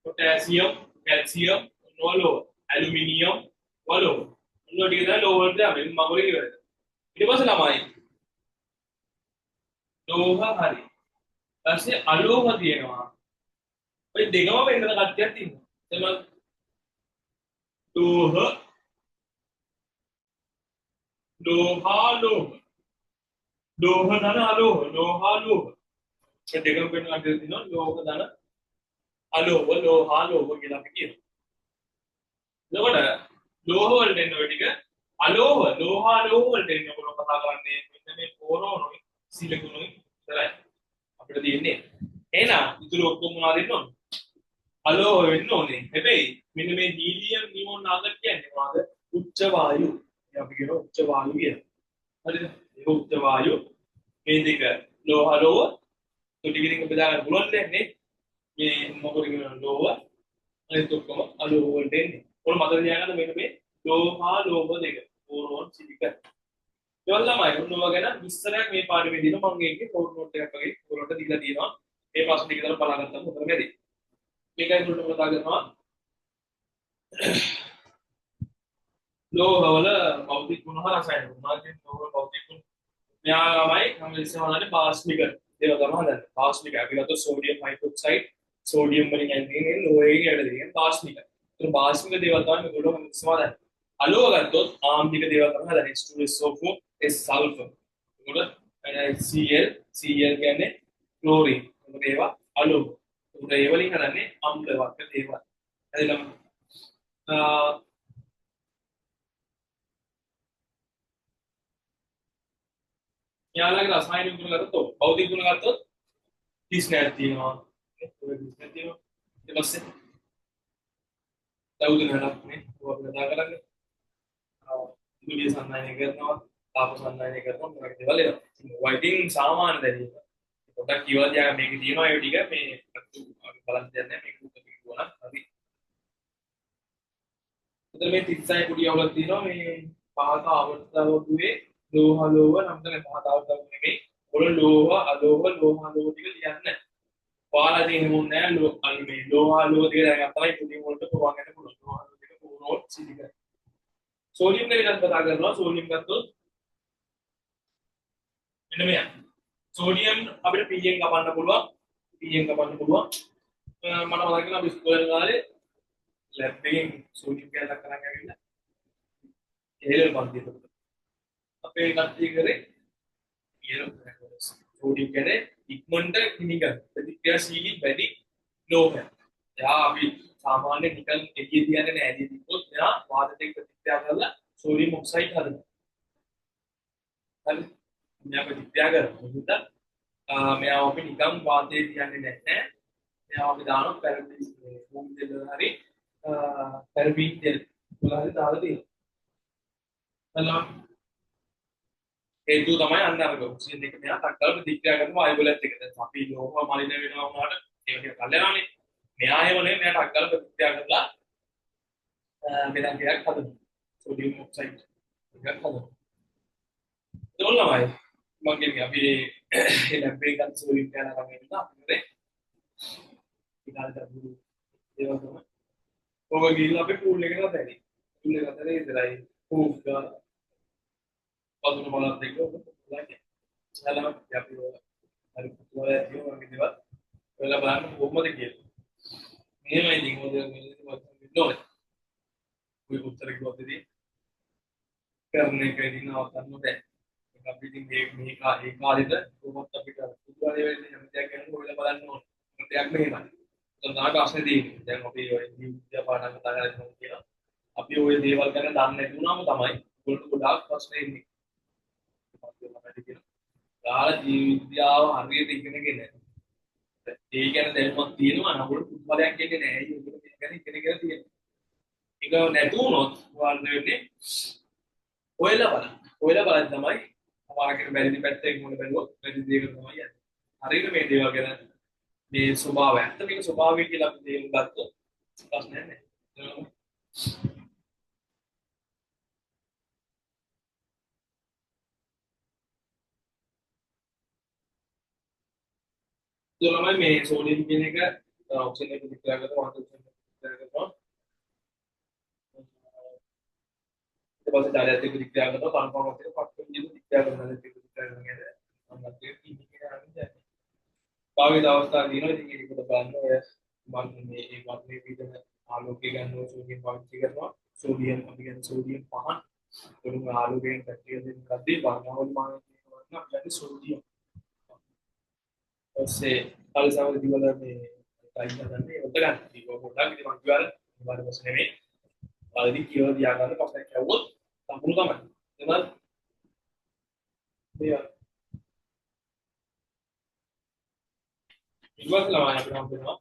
पोटेशियम कैल्शियम नो लोह एल्युमिनियम वो लोह उन लोग कितना लोह बोलते हैं हमें मामूली की बात है इतने बस लमाई लोह हरी ऐसे अलोह दिए ना वहाँ भाई देखा मैं इतना काट क्या थी चलो लोह लोहालोह लोह धन अलोह लोहालोह मैं देखा मैं इतना काट थी ना लोह धन අලෝහ ලෝහාලෝහ කියලා අපි කියනවා. එතකොට ලෝහ වලට එන ඔය ටික අලෝහ ලෝහාලෝහ වලට එන ඔයගොල්ලෝ කතා කරන්නේ මෙන්න මේ බෝරෝනුයි සිලිකුණුයි විතරයි. අපිට තියෙන්නේ. එහෙනම් ඉතුරු ඔක්කොම මොනවද වෙන්න ඕනේ? අලෝහ වෙන්න ඕනේ. හැබැයි මෙන්න මේ හීලියම් නියෝන් ආගත් කියන්නේ මොනවද? උච්ච වායු. අපි කියනවා උච්ච වායු කියලා. හරිද? ඒක උච්ච වායු. මේ දෙක ලෝහාලෝහ තුටි කිරින් බෙදා ගන්න පුළුවන් දෙන්නේ. මේ මොකද කියන ලෝහ අනිත් ඔක්කොම අලෝහ වලට එන්නේ. ඔන්න මතක තියාගන්න මෙන්න මේ ලෝහා ලෝහ දෙක. Boron silicon. ඒවල ළමයි ඔන්නෝවා ගැන විස්තරයක් මේ පාඩමේ දෙනවා මම ඒකේ ෆෝටෝ නෝට් එකක් වගේ ඔයගොල්ලන්ට දීලා තියෙනවා. මේ ප්‍රශ්න ටික විතර බලාගත්තම උතර මැදි. මේකයි ඔයගොල්ලෝ කතා කරනවා. ලෝහවල භෞතික ගුණ හා රසායනික ගුණ. මාගේ ලෝහ භෞතික ගුණ. මෙයාමයි මම ඉස්සෙල්ලානේ පාස්මික දේවල් තමයි හදන්නේ. පාස්මික අපි ගත්තොත් සෝඩියම් හයිඩ්‍රොක්සයිඩ් सोडियम වලින් ඇතිවෙන ලෝහයෙන් ඇවිල්ලා පාස්මික. ඒතර පාස්මික දේවල් තමයි මේගොල්ලෝ සමාදන්. අලෝහ ගත්තොත් ආම්ලික දේවල් තමයි හදන්නේ. H2SO4 S sulphur. ඒකට Cl කියන්නේ ක්ලෝරින්. ඒකට ඒවා අලෝහ. ඒකට ඒ වලින් හදන්නේ අම්ල වර්ග දේවල්. හරිද? යාළගේ රසායනික ගුණ ගත්තොත් භෞතික ගුණ ගත්තොත් 30 නැත් තියෙනවා. ඊට පස්සේ දවුද නරක්නේ ඔබ කතා කරන්නේ ඉන්දිය සම්මානය කරනවා තාප සම්මානය කරනවා මොකක්ද දේවල් ඒවා වයිටින් සාමාන්‍ය දැරීම පොඩක් කියවලා තියාගන්න මේක තියෙනවා ඒ ටික මේ අපි බලන්න දෙන්නේ මේක උත්තර කිව්වනම් හරි එතන මේ 36 කුඩිය වල තියෙනවා මේ පහත ආවර්තතාවුවේ ලෝහ ලෝහ නම් තමයි පහත ආවර්තතාවු නෙමෙයි ඔය ලෝහ අලෝහ ලෝහ අලෝහ ටික ලියන්න. ඔයාලා ඉතින් එහෙම උන්නේ නැහැ අලු මේ ලෝහ අලෝහ ටික දැනගත්තා තමයි පුඩින් වලට පුරවන් ගන්න පුළුවන්. ලෝහ අලෝහ ටික පුරවොත් සිලික. සෝඩියම් ගැන කතා කරනවා. සෝඩියම් ගත්තොත් මෙන්න මෙයා. සෝඩියම් අපිට pH කපන්න පුළුවන්. pH කපන්න පුළුවන්. මම මතක කරලා අපි ස්කෝලේ ගාලේ ලැබ් එකෙන් සෝඩියම් ගැන කරන් ඇවිල්ලා ඒලෙවල් පන්තියට අපේ කට්ටිය කරේ සෝඩියම් කියන්නේ ඉක්මනට කිනිගන්න ප්‍රතික්‍රියාශීලී වැඩි ලෝහයක්. එයා අපි සාමාන්‍ය නිකන් එළිය තියන්නේ නැහැ. එළිය තිබ්බොත් එයා වාතයට ප්‍රතික්‍රියා කරලා සෝඩියම් ඔක්සයිඩ් හදනවා. හරි. මෙයා ප්‍රතික්‍රියා කරනවා. මොකද මෙයා අපි නිකන් වාතයේ තියන්නේ නැහැ. මෙයා අපි දානවා පැරබින් භූමි දෙල හරි පැරබින් දෙල වල දාලා තියෙනවා. හේතුව තමයි අන්න අර ඔක්සිජන් එක මෙයා ටක්කල් ප්‍රතික්‍රියා කරන වායුවලත් එක්ක. දැන් අපි ලෝහ මලින වෙනවා වුණාට ඒක ටික කල්යනානේ. මෙයා එහෙම නෙවෙයි මෙයා ටක්කල් ප්‍රතික්‍රියා කරලා මෙතන ටිකක් හදනවා. සෝඩියම් ඔක්සයිඩ් ටිකක් හදනවා. ඒක ළමයි මම කියන්නේ අපි ලැබ් එකේ ගන්න සෝඩියම් යන ළමයි ඉන්නවා. අපිට ඉතාලට බුදු ඒවා තමයි. ඔබ ගිහිල්ලා අපි පූල් එකට දැරි. පූල් එකට දැරි ඉතරයි. පූල් පදුන බලත් එක්ක ලයික් සලම අපි හරි පුතෝය කියනවා වගේ දේවල් ඔයාලා බලන්න කොහොමද කියලා. මෙහෙමයි ඉතින් මොකද මේ නෝනේ. ඔය උත්තර කිව්වොත්දී කරන එක ඉතින් නවත්තන්න බෑ. ඒක අපි ඉතින් මේ කාලෙද කොහොමද අපිට පුදුවාලේ වෙන්නේ හැම දෙයක් ගැන ඔයාලා බලන්න ඕනේ. දෙයක් මෙහෙමයි. තමයි ප්‍රශ්නේ තියෙන්නේ. දැන් අපි ඔය විද්‍යා පාඩම් කතා කරලා කියනවා. අපි ඔය දේවල් ගැන දන්නේ නැති වුණාම තමයි ඔයගොල්ලෝ ගොඩාක් ප්‍රශ්න එන්නේ. දාලා ජීවිද්‍යාව හරියට ඉගෙනගෙන ඒ ගැන දැනුමක් තියෙනවා නම් ඔයගොල්ලෝ පුදුමයක් කියන්නේ නැහැ. ඒක ගැන ඉගෙනගෙන තියෙනවා. ඒක නැතු වුණොත් ඔයාලට වෙන්නේ ඔයලා බලන්න. ඔයලා බලන්න තමයි අමාරකට බැරිදි පැත්තේ මොන බැලුවොත් බැරි දෙයක තමයි යන්නේ. හරියට මේ දේවල් ගැන මේ ස්වභාවය ඇත්ත මේක ස්වභාවය කියලා අපි තේරුම් ගත්තොත් ප්‍රශ්නයක් නැහැ. ළමයි මේ සෝඩියම් කියන එක ඔක්සිජන් එක ප්‍රතික්‍රියා කරනවා වාතය ප්‍රතික්‍රියා කරනවා ඊට පස්සේ ඩායලෙක්ට් එක ප්‍රතික්‍රියා කරනවා කන්ෆර්මස් එක පක්ෂ විදිහට ප්‍රතික්‍රියා කරනවා ප්‍රතික්‍රියා කරනවා මම කියන්නේ ඉන්නේ ආන්නේ භාවිත අවස්ථා දිනන ඉතින් ඒකට බලන්න ඔය මම මේ ඒ වගේ විදිහට ආලෝකය ගන්නවා සෝඩියම් පාවිච්චි කරනවා සෝඩියම් අපි කියන්නේ සෝඩියම් පහන් උණු ආලෝකයෙන් පැතිරෙන කද්දී වර්ණවල මානසික වර්ණ කියන්නේ සෝඩියම් ඔස්සේ අල්සාව දිවල මේ ටයිම් ගන්නනේ ඔත ගන්න. ඒක පොඩ්ඩක් ඉතින් මං කියවල ඊට පස්සේ නෙමෙයි. ආදී කියවල තියා ගන්න පස්සේ කියවුවොත් සම්පූර්ණ තමයි. එහෙනම් මේ ඉවත් ළමයි අපිට හම් වෙනවා.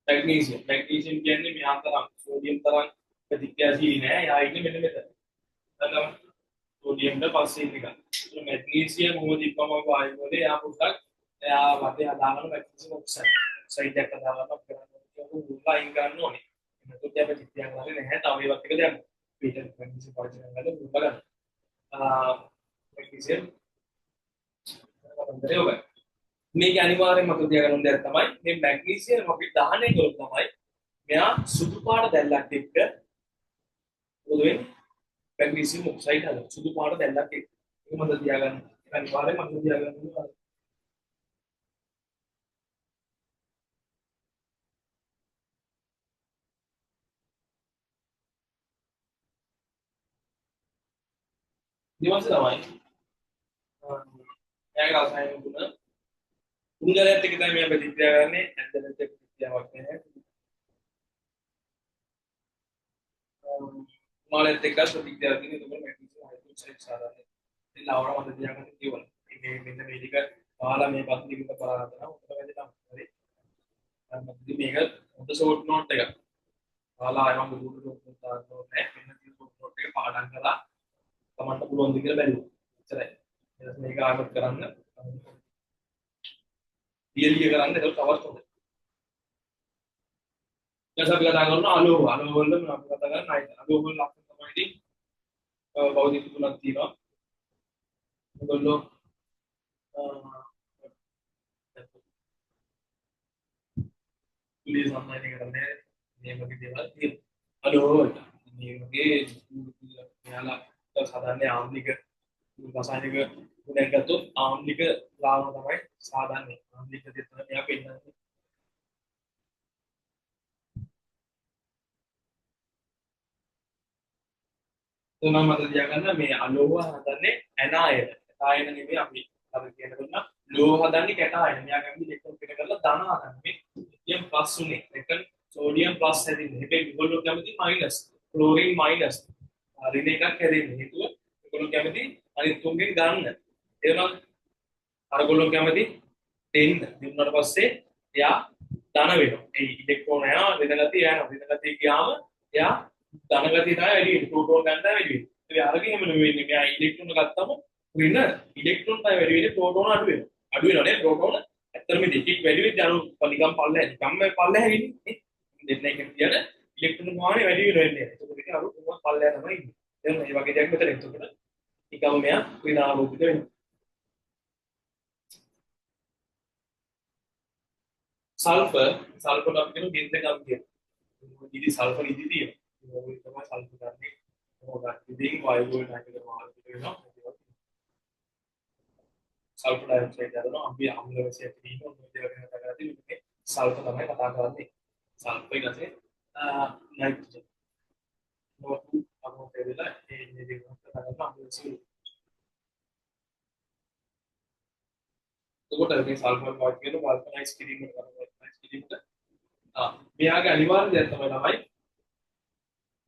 මැග්නීසියම්. මැග්නීසියම් කියන්නේ මේ අතරම් සෝඩියම් තරම් ප්‍රතික්‍රියාශීලී නෑ. යා ඉන්නේ මෙන්න මෙතන. දැන් සෝඩියම්ද පස්සේ ඉන්න එක. ඒ මැග්නීසියම් මොකද ඉක්මම වායුවලේ යා පොඩ්ඩක් එයා වටේ හදාගන්න මැග්නීසියම් ඔක්සයිඩ් එකක් හදාගන්න කරන්න ලයින් ගන්න ඕනේ. එතකොට අපි තියන් ගන්නේ නැහැ. තව ඒවත් එක දැන් පීටර් මැග්නීසියම් පාවිච්චි කරනකොට මුල ගන්න. මැග්නීසියම් අපිට ඔබ මේක අනිවාර්යයෙන්ම මතක තියාගන්න දෙයක් තමයි මේ මැග්නීසියම් අපි දහනය කළොත් තමයි මෙයා සුදු පාට දැල්ලක් එක්ක මොකද වෙන්නේ? මැග්නීසියම් ඔක්සයිඩ් හදන සුදු පාට දැල්ලක් එක්ක. ඒක මතක තියාගන්න. ඒක අනිවාර්යයෙන්ම මතක තියාගන්න ඕනේ. ඊට පස්සේ තමයි ඒක රසායනික ගුණ උන්දලත් එක තමයි මේ ප්‍රතික්‍රියා කරන්නේ ඇන්දලත් එක්ක ප්‍රතික්‍රියාවක් නැහැ මාළත් එක්ක ප්‍රතික්‍රියා කරන්නේ ඒක මැග්නීසියම් හයිඩ්‍රොක්සයිඩ් සාධාරණයි ඉතින් ලවණ මත තියාගන්න කියවල මේ මෙන්න මේ ටික පාලා මේ පස්තිකිට පාලා ගන්නවා උත්තර වැඩි තමයි හරි මේක හොඳ ෂෝට් නෝට් එක පාලා අයම බුදුට දාන්න ඕනේ මෙන්න තියෙන ෂෝට් නෝට් එක පාඩම් කරලා තමන්ට පුළුවන් ද කියලා බැලුවා. එච්චරයි. ඊට මේක ආවොත් කරන්න. ඩීඑල්ඊ කරන්න ඒක තවත් හොඳයි. ඊට අපි කතා කරනවා අලෝහ. අලෝහ වල මම අපි කතා කරන්නේ නැහැ. අලෝහ වල ලක්ෂණ තමයි ඉතින් භෞතික තුනක් තියෙනවා. ඒගොල්ලෝ पुलिस online කරන්නේ මේ වගේ දේවල් තියෙනවා. හලෝ මේ වගේ මෙයාලා සාමාන්‍ය ආම්ලික රසායනික ගුණයක් ගත්තොත් ආම්ලික ලාවන තමයි සාමාන්‍ය ආම්ලික දෙය තමයි මෙයා පෙන්නන්නේ. මම මතක තියාගන්න මේ අලෝහ හදන්නේ ඇනායන. ඇනායන නෙමෙයි අපි අර කියන දුන්න ලෝහ හදන්නේ කැටායන. මෙයා කැමති ඉලෙක්ට්‍රෝන පිට කරලා ධන හදන්නේ. ලිතියම් ප්ලස් උනේ. එතන සෝඩියම් ප්ලස් හැදින්නේ. හැබැයි ඒගොල්ලෝ කැමති මයිනස්. Chlorine minus. රින එකක් හැදෙන්නේ. හේතුව ඒගොල්ලෝ කැමති අනිත් තුන්ගෙන් ගන්න. එනවා අරගොල්ලෝ කැමති දෙන්න. දුන්නාට පස්සේ එයා ධන වෙනවා. ඒ ඉලෙක්ට්‍රෝන යනවා වෙන ගතිය යනවා. වෙන ගතිය ගියාම එයා ධන ගතිය තමයි වැඩි වෙන්නේ. ප්‍රෝටෝන ගන්න තමයි වැඩි වෙන්නේ. ඒ අරගෙන එහෙම නෙවෙයි. මෙයා ඉලෙක්ට්‍රෝන ගත්තම රින ඉලෙක්ට්‍රෝන තමයි වැඩි වෙන්නේ. ප්‍රෝටෝන අඩු වෙනවා. අඩු වෙනවා නේ ප්‍රෝටෝන. ඇත්තටම දෙකක් වැඩි වෙද්දී අර නිකම් පල්ලෙහා නිකම්ම පල්ලෙහා ඉන්නේ. දෙන්න එක කියන ඉලෙක්ට්‍රෝන ගානේ වැඩි වෙනවා. ඒකට ඒක අර උම පල්ලෙහා තමයි ඉන්නේ. එහෙනම් මේ වගේ දෙයක් මෙතන එතකොට නිකම්ම මෙයා ඍණාරෝපිත වෙනවා. සල්ෆර් අපි කියන බින්දකම් කියන. ඉදි සල්ෆර් ඉදි තියෙනවා. ඒක තමයි සල්ෆර් ගන්නේ. මොකක්ද ඉතින් වායු වල නැතිකම ආරම්භ වෙනවා. සල්ෆර් ඩයොක්සයිඩ් දානවා. අපි අම්ල වශයෙන් තියෙන මොන දේවල් ගැන කතා කරද්දී මේ සල්ෆර් තමයි කතා කරන්නේ. සල්ෆර් ඊටසේ නයිට්‍රජන්. මොකක්ද අපෝ දෙවිලා ඒ දේවල් කතා කරනවා අම්ල වශයෙන්. එතකොට මේ සල්ෆර් පාට් කියන වල්කනයිස් කිරීමකට කරනවා. කිරීමට මෙයාගේ අනිවාර්ය දෙයක් තමයි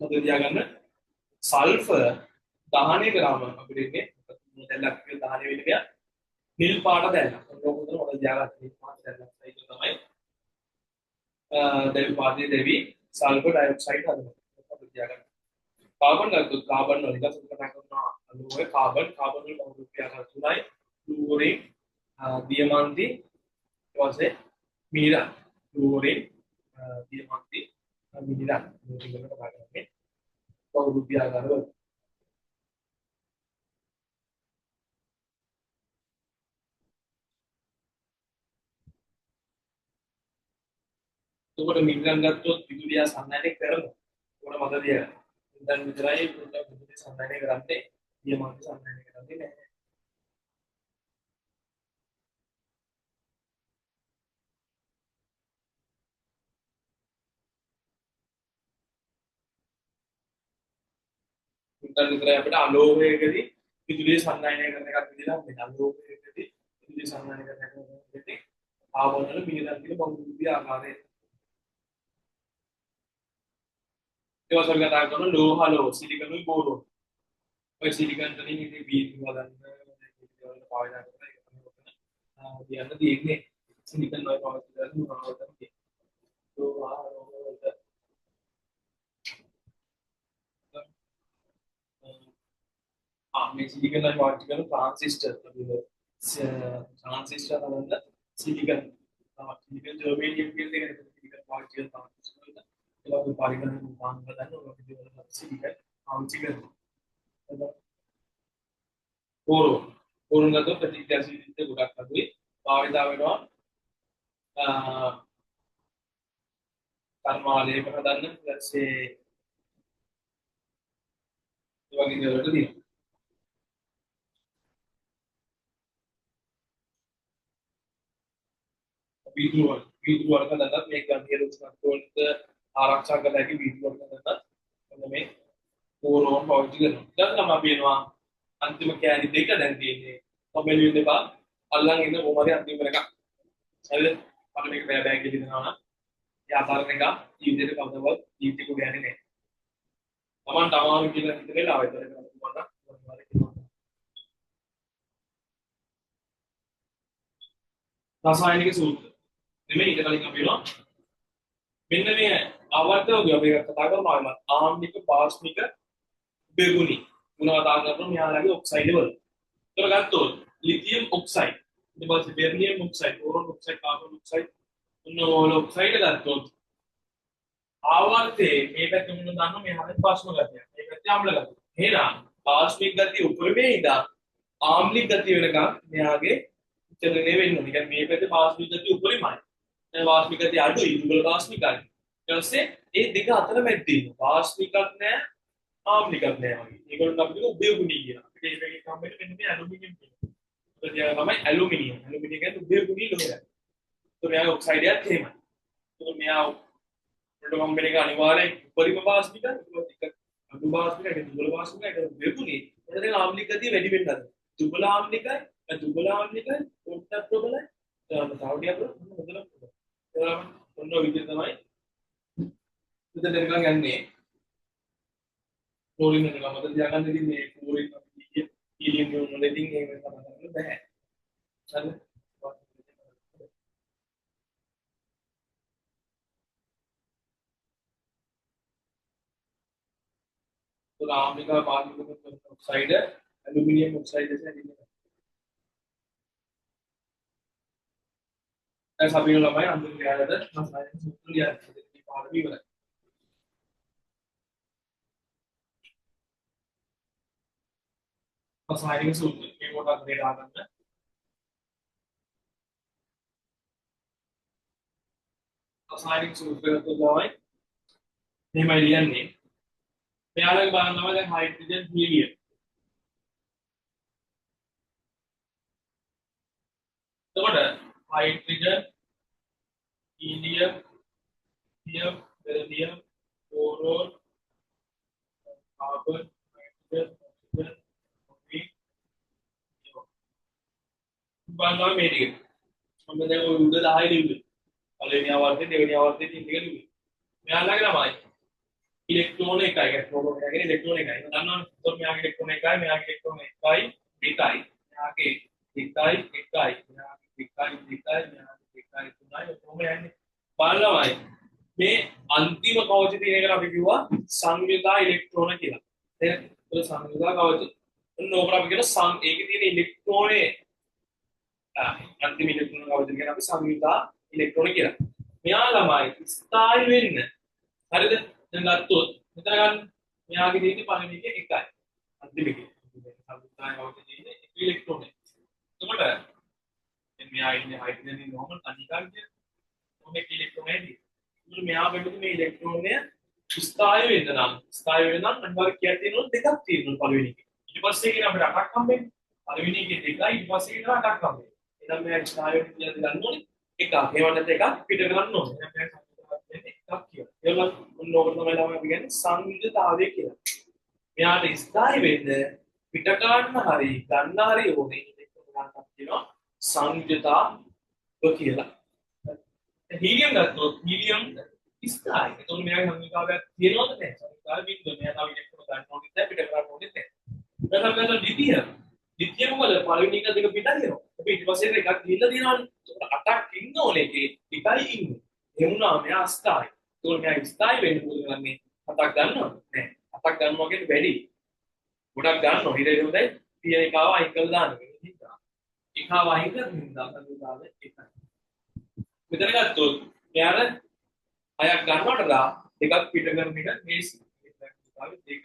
මතක තියාගන්න සල්ෆර් දහනය කරාම අපිට ඉන්නේ දැල්ලක් කියලා දහනය වෙන්නේ මෙයා නිල් පාට දැල්ලක්. ඒක උදේ මොකද තියාගන්න නිල් පාට දැල්ලක්. ඒක තමයි දැල් පාටේ දෙවි සල්ෆර් ඩයොක්සයිඩ් හදනවා. අපිට තියාගන්න. කාබන් ගත්තොත් කාබන් වල එකක් කතා කරනවා අලුවේ කාබන් වල බහුරු ක්‍රියාකාර තුනයි ෆ්ලූරින් දියමන්ති ඊපස්සේ මීරා ෆ්ලූරින් දියමන්ති මීරා මේක කතා කරන්නේ බහුරු ක්‍රියාකාර වල. එතකොට මිනිරන් ගත්තොත් විදුලිය සංඥානය කරනවා. උඩ මතකද? දැන් විතරයි විදුලිය සංඥානය කරන්නේ දියමන්ති සංඥානය කරන්නේ නැහැ. උන්ට විතරයි අපිට අලෝහයකදී විදුලිය සංඥානය කරන එකක් විදිහට මේ අලෝහයකදී විදුලිය සංඥානය කරන එකදී ආවරණ වල මිනිරන් කියන බහුරුපී ආකාරය. ඒ වගේ කතා කරන ලෝහලෝ සිලිකනුයි බෝරෝන්. ඔය සිලිකන් වලින් ඉතින් බීට් හදන්න ඒවල පාවිච්චි කරලා ඒක තමයි ඔතන කියන්න තියෙන්නේ. සිලිකන් වල පාවිච්චි කරලා මොනවද කියන්නේ. මේ සිලිකන් වල පාවිච්චි කරන ට්‍රාන්සිස්ටර් හදන්න සිලිකන් සිලිකන් ජර්මේනියම් කියන එක සිලිකන් පාවිච්චි කරන ට්‍රාන්සිස්ටර් වල ඒවා පාරිගණන උපාංග හදන්න ඔය විදිහට සිලිකන් පාවිච්චි කරනවා. බෝරෝන් ගත්තොත් ප්‍රතික්‍රියාශීලීත්වය ගොඩක් අඩුයි. භාවිතා වෙනවා කර්මාලේප හදන්න ඊපස්සේ ඒ වගේ දේවල් වලට තියෙනවා. වීදුරු වල හදන්නත් මේ ගම්බීර උෂ්ණත්වයට ආරක්ෂා කරලා හැකි වීදුරු වල හදන්නත් මෙන්න මේ බෝරෝන් පාවිච්චි කරනවා. දැන් නම් අපි එනවා අන්තිම කෑලි දෙක දැන් තියෙන්නේ. කොම්බෙල් වෙන්න එපා. අල්ලන් ඉන්න කොහමද අන්තිම එක. හරිද? මම මේක බෑ බෑ කියලා දෙනවා නම් යාතරණ එක ජීවිතේට කවදාවත් ජීවිතේ කුඩ යන්නේ නැහැ. Taman තමාම කියලා හිතන වෙලාව විතර කරන්න පුළුවන් නම් අනිවාර්යයෙන් කියනවා. රසායනික සූත්‍ර. නෙමෙයි ඊට කලින් අපි වෙනවා. මෙන්න මේ ආවර්තය අපි කතා කරනවා ආම්ලික පාස්මික බෙගුනි. මොනවද ආගන්න මෙයාලගේ ඔක්සයිඩ් වල. ඒතර ගත්තොත් ලිතියම් ඔක්සයිඩ්, ඊට පස්සේ beryllium oxide, boron oxide, carbon oxide, මොනෝල ඔක්සයිඩ් ගත්තොත් ආවර්තයේ මේ පැත්තේ මොනවද දාන්න මේ හැම පාස්ම ගතිය. මේ පැත්තේ ආම්ල ගතිය. එහෙනම් පාස්මික ගතිය උපරිමේ ඉඳන් ආම්ලික ගතිය වෙනකම් මෙයාගේ චලනය වෙන්න ඕනේ. කියන්නේ මේ පැත්තේ වාස්මික ගතිය උඩරින්මයි. දැන් වාස්මික ගතිය අඩුයි, දුබල වාස්මිකයි. ඊට පස්සේ ඒ දෙක අතර මැද්දේ ඉන්න. වාස්මිකක් නැහැ, ආම්ලිකක් නැහැ වගේ. ඒගොල්ලන් අපිට උභයගුණී කියනවා. අපිට මේකේ කම්බෙට මෙන්න මේ ඇලුමිනියම් කියනවා. ඒක තමයි ඇලුමිනියම්. ඇලුමිනියම් කියන්නේ උභයගුණී ලෝහයක්. તો මෙයා ඔක්සයිඩ් එකත් එහෙමයි. તો මෙයා උඩ කම්බෙට එක අනිවාර්යෙන් උපරිම වාස්මික, ඒක අඩු වාස්මික, ඒක දුබල වාස්මික, ඒක උභයගුණී. එතන දැන් ආම්ලික ගතිය වැඩි වෙන්න හදනවා. දුබල ආම්ලිකයි, දුබල ආම්ලිකයි, පොට්ටක් ප්‍රබලයි. තවටියක් හොඳට ඔන්න ඔය විදිහ තමයි මෙතන නිකන් යන්නේ. ක්ලෝරින් එක මතක තියාගන්න ඉතින් මේ ක්ලෝරින් අපි කිය හීලියම් නියෝන් වල ඉතින් ඒක තමයි කරන්න බෑ. හරිද? तो आम्लिक ऑक्साइड है एल्यूमिनियम ऑक्साइड जैसे ऐसा भी लंबाई अंदर क्या जाता है रासायनिक सूत्र लिया जाता है पावर भी बना रासायनिक सूत्र के मोटा ग्रेड आकर है रासायनिक सूत्र तो दवाई हेमाइलियन ने मैं अलग बात नाम है हाइड्रोजन हीलियम तो बड़ा hydrogen helium helium beryllium boron carbon hydrogen oxygen बांधा मेरी हमने देखो उधर हाई लेवल पहले नहीं आवाज़ थी ठीक है मैं अलग ना भाई इलेक्ट्रॉन इकाई है इलेक्ट्रॉन इकाई बताना तो मैं आगे इलेक्ट्रॉन इकाई मैं आगे इलेक्ट्रॉन इकाई इकाई मैं आगे इकाई इकाई मैं आगे इकाई इकाई मैं आगे इकाई इकाई तो मैं आगे बारह भाई मैं अंतिम कवच तीन अगर आप क्यों संयुक्ता इलेक्ट्रॉन किया तो संयुक्ता कवच नौकरा भी किया संग एक तीन इलेक्ट्रॉन अंतिम इलेक्ट्रॉन कवच किया ना संयुक्ता इलेक्ट्रॉन किया मैं आला भाई स्टाइल विन हर දැන් ගත්තොත් මෙතන ගන්න මෙයාගේ තියෙන්නේ පළවෙනි එකේ එකයි අන්තිම එකේ සම්පූර්ණයි කවුද තියෙන්නේ එක ඉලෙක්ට්‍රෝන එක. එතකොට දැන් මෙයා ඉන්නේ හයිඩ්‍රජන් ඉන්නේ නෝමල් අනිකාර්ය මොකෙක් ඉලෙක්ට්‍රෝන එකයි. ඒකට මෙයා බෙදුනේ මේ ඉලෙක්ට්‍රෝනය ස්ථායී වෙන්න නම් අනිවාර්ය කියක් තියෙනවා දෙකක් තියෙනවා පළවෙනි එකේ. ඊට පස්සේ කියන අපිට අටක් හම්බෙන්නේ. පළවෙනි එකේ දෙකයි ඊට පස්සේ කියන අටක් හම්බෙන්නේ. එහෙනම් මෙයා ස්ථායී වෙන්න කියලා ගන්න ඕනේ එකක්. ඒ වන්නත් එකක් පිට කරන්න ඕනේ. එකක් කියලා. ඒවල මොනෝකට තමයි අපි කියන්නේ සංයුතතාවය කියලා. මෙයාට ස්ථායි වෙන්න පිට ගන්න හරි ගන්න හරි ඕනේ ඒක ගන්නක් කියනවා සංයුතතාව කියලා. හීලියම් ගත්තොත් හීලියම් ස්ථායි. ඒතකොට මෙයාගේ සංයුතතාවයක් තියෙනවද නැහැ? සංයුතතාවය බින්දුව මෙයා තව ඉලෙක්ට්‍රෝන ගන්න ඕනෙත් නැහැ පිට කරන්න ඕනෙත් නැහැ. ඊට පස්සේ ලිතියම්. ලිතියම් මොකද පළවෙනි එක දෙක පිට දිනවා. අපි ඊට පස්සේ එකක් ගිහිල්ලා දිනවනේ. ඒකට අටක් ඉන්න ඕනේ ඒකේ එකයි ඉන්නේ. එමුණා මෙයා ස්ථායි. तो मैं स्थायी වෙන්න පුළුවන් ගන්නේ හතක් ගන්නවා නෑ හතක් ගන්නවා කියන්නේ වැඩි ගොඩක් ගන්නවා ඊට හොඳයි තියෙන එකව අයින් කරලා දාන්න වෙනවා එකව අයින් කරලා දාන්න එකයි මෙතන ගත්තොත් මෙයාර හයක් ගන්නවට දා එකක් පිට කරන එක මේ ස්ථාවේ දෙකයි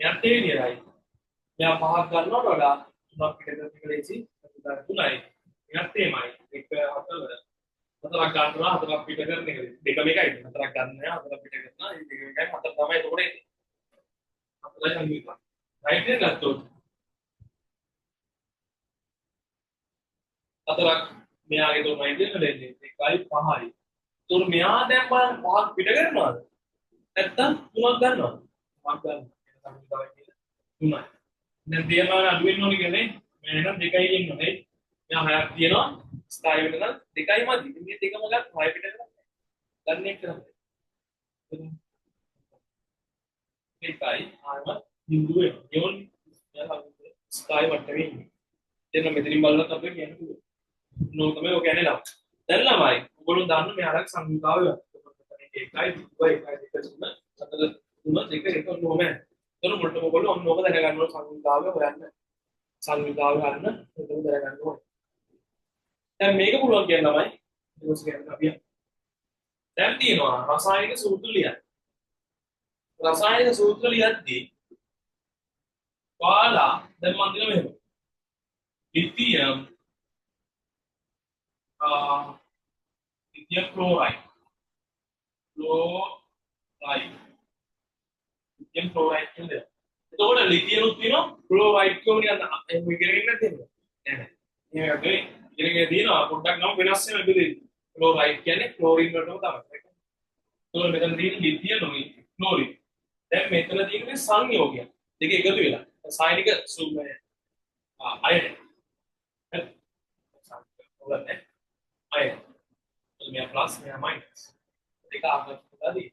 මෙයා තේනියයි මෙයා පහක් ගන්නවට වඩා තුනක් පිට කරන එක ලේසි තුනයි මෙයා තේමයි එක හතර හතරක් ගන්නවා හතරක් පිට කරන එක දෙකම එකයි හතරක් ගන්නවා හතරක් පිට කරනවා මේ දෙක එකයි හතර තමයි එතකොට එන්නේ හතරයි සංගීතය රයිට් එක ගත්තොත් හතරක් මෙයාගේ තුනයි දෙන්නේ එකයි පහයි ඒතකොට මෙයා දැන් බලන්න පහක් පිට කරනවාද නැත්තම් තුනක් ගන්නවද තුනක් ගන්නවා සංගීතය කියන්නේ තුනයි දැන් තියනවා අඩු වෙන්න ඕනේ කියන්නේ මේ නම් දෙකයි ඉන්නනේ මෙයා හයක් තියෙනවා ස්ථායි වෙන නම් දෙකයි මදි. මේ දෙකම ගන්න හය පිට කරන්නේ. ගන්න එක කරන්නේ. දෙකයි ආයම බිඳුව වෙනවා. ඒවොන් ස්ථායි මට්ටමේ ඉන්නේ. එතන මෙතනින් බලනත් අපිට කියන්න පුළුවන්. නෝ තමයි ඔය කියන්නේ ලා. දැන් ළමයි ඔයගොල්ලෝ දන්න මේ අරක් සංහිතාව එකයි දුක එකයි දෙක තුන හතර තුන දෙක එක නෝම. එතන මුලට ඔයගොල්ලෝ ඔන්න ඕක දැනගන්න ඕන සංහිතාව හොයන්න. සංහිතාව ගන්න එතන දැනගන්න ඕනේ. දැන් මේක පුළුවන් කියන ළමයි ඊට පස්සේ අපි දැන් තියෙනවා රසායනික සූත්‍ර ලියන්න. රසායනික සූත්‍ර ලියද්දී ඔයාලා දැන් මම දෙනවා මෙහෙම. Lithium lithium chloride. lithium chloride කියන්නේ. එතකොට lithium උත් තියෙනවා chloride කියෝනේ අන්න එහෙම ඉගෙනගෙන නැතිද? නෑ. මේ වගේ ඉගෙනගෙන දිනවා පොඩ්ඩක් නම් වෙනස් වෙන බෙදෙන්නේ. chloride කියන්නේ chlorine වලටම තමයි. ඒතකොට මෙතන තියෙන lithium නුයි chlorine. දැන් මෙතන තියෙන්නේ සංයෝගය. දෙක එකතු වෙලා. සායනික සුමය අයන. හරි. අයන. මෙයා ප්ලස් මෙයා මයිනස්. දෙක අමතකදී.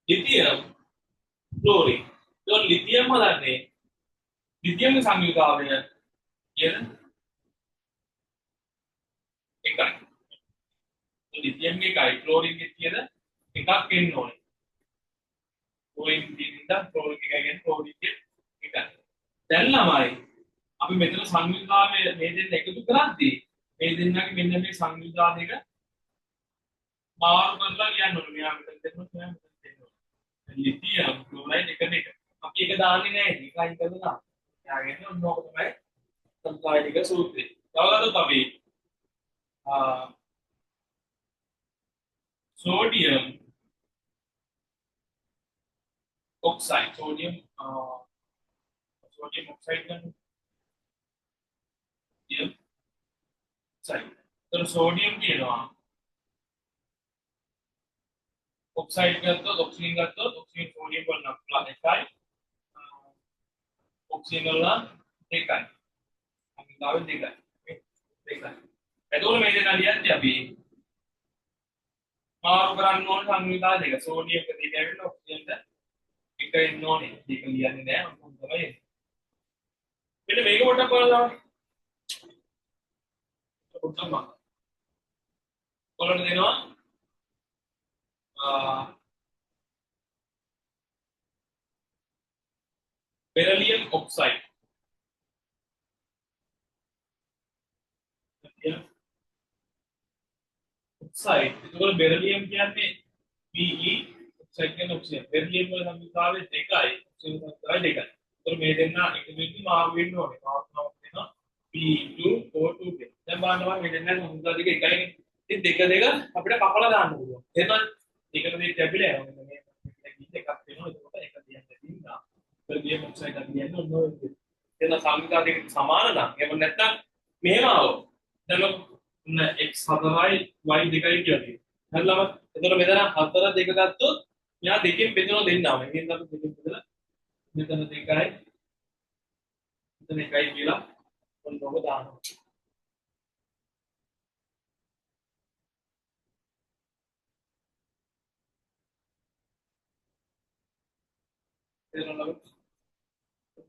lithium chlorine. तो लिथियम හදන්නේ ලිතියම් සංයුතාවය කියන එකයි. ලිතියම් එකයි ක්ලෝරින් එක කියන එකක් එන්න ඕනේ. ක්ලෝරින් දින්දා ක්ලෝරින් එක කියන ක්ලෝරින් එකයි. දැන් ළමයි අපි මෙතන සංයුතාවය මේ දෙන්න එකතු කරද්දී මේ දෙන්නගේ මෙන්න මේ සංයුතා දෙක මාරු කරලා ලියන්න ඕනේ. මෙයා මෙතන දෙන්න මෙයා මෙතන දෙන්න ඕනේ. ලිතියම් ක්ලෝරයිඩ් එක අපි එක දාන්නේ නැහැ නේ. එකයි කරලා යාගෙන ඔන්නෝක තමයි සම්පාදික සූත්‍රය. තවගත අපි sodium oxide sodium oxide kan sodium oxide. तो sodium කියනවා oxide ගත්තොත් oxygen ගත්තොත් oxygen sodium වල නම් එකයි oxygen වල එකයි අනිවාර්යෙන් දෙකයි. එතකොට මේ දෙනා ලියන්නේ අපි මාරු කරන්න ඕන සංයුතා දෙක. සෝඩියම් එක දෙක ඇවිල්ලා ඔක්සිජන් එක එන්න ඕනේ. ඒක ලියන්නේ නෑ මම තමයි. මෙන්න මේක පොඩ්ඩක් බලන්න. පොඩ්ඩක් මම. කොළොට දෙනවා. beryllium oxide. oxide. එතකොට beryllium කියන්නේ Be oxide කියන්නේ oxygen. beryllium වල සම්බන්ධතාවය දෙකයි. oxygen සම්බන්ධතාවය දෙකයි. එතකොට මේ දෙන්න එක දෙකකින් මාරු වෙන්න ඕනේ. මාරුනක් වෙනවා P2O2 කියන. දැන් බලන්න මේ දෙන්න සම්බන්ධතාවය දෙක එකයිනේ. ඉතින් දෙක දෙක අපිට කපලා දාන්න පුළුවන්. එහෙනම් දෙකට දෙක කැපිලා යනවා. මේ එකක් වෙනවා. එතකොට එක දියන්න දින්නා. beryllium oxide අපි කියන්නේ ඔන්න ඔය විදිහට. එතන සම්බන්ධතාවය දෙක සමාන නම් එහෙම නැත්නම් මෙහෙම ආවොත් දැන් x 4යි y 2යි කියන්නේ. හරිලම එතකොට මෙතන 4 2 ගත්තොත් මෙයා දෙකෙන් බෙදනවා දෙන්නාම. එහෙනම් අපි දෙකෙන් බෙදලා මෙතන 2යි මෙතන 1යි කියලා ඔන්නෝක දානවා. එතනලම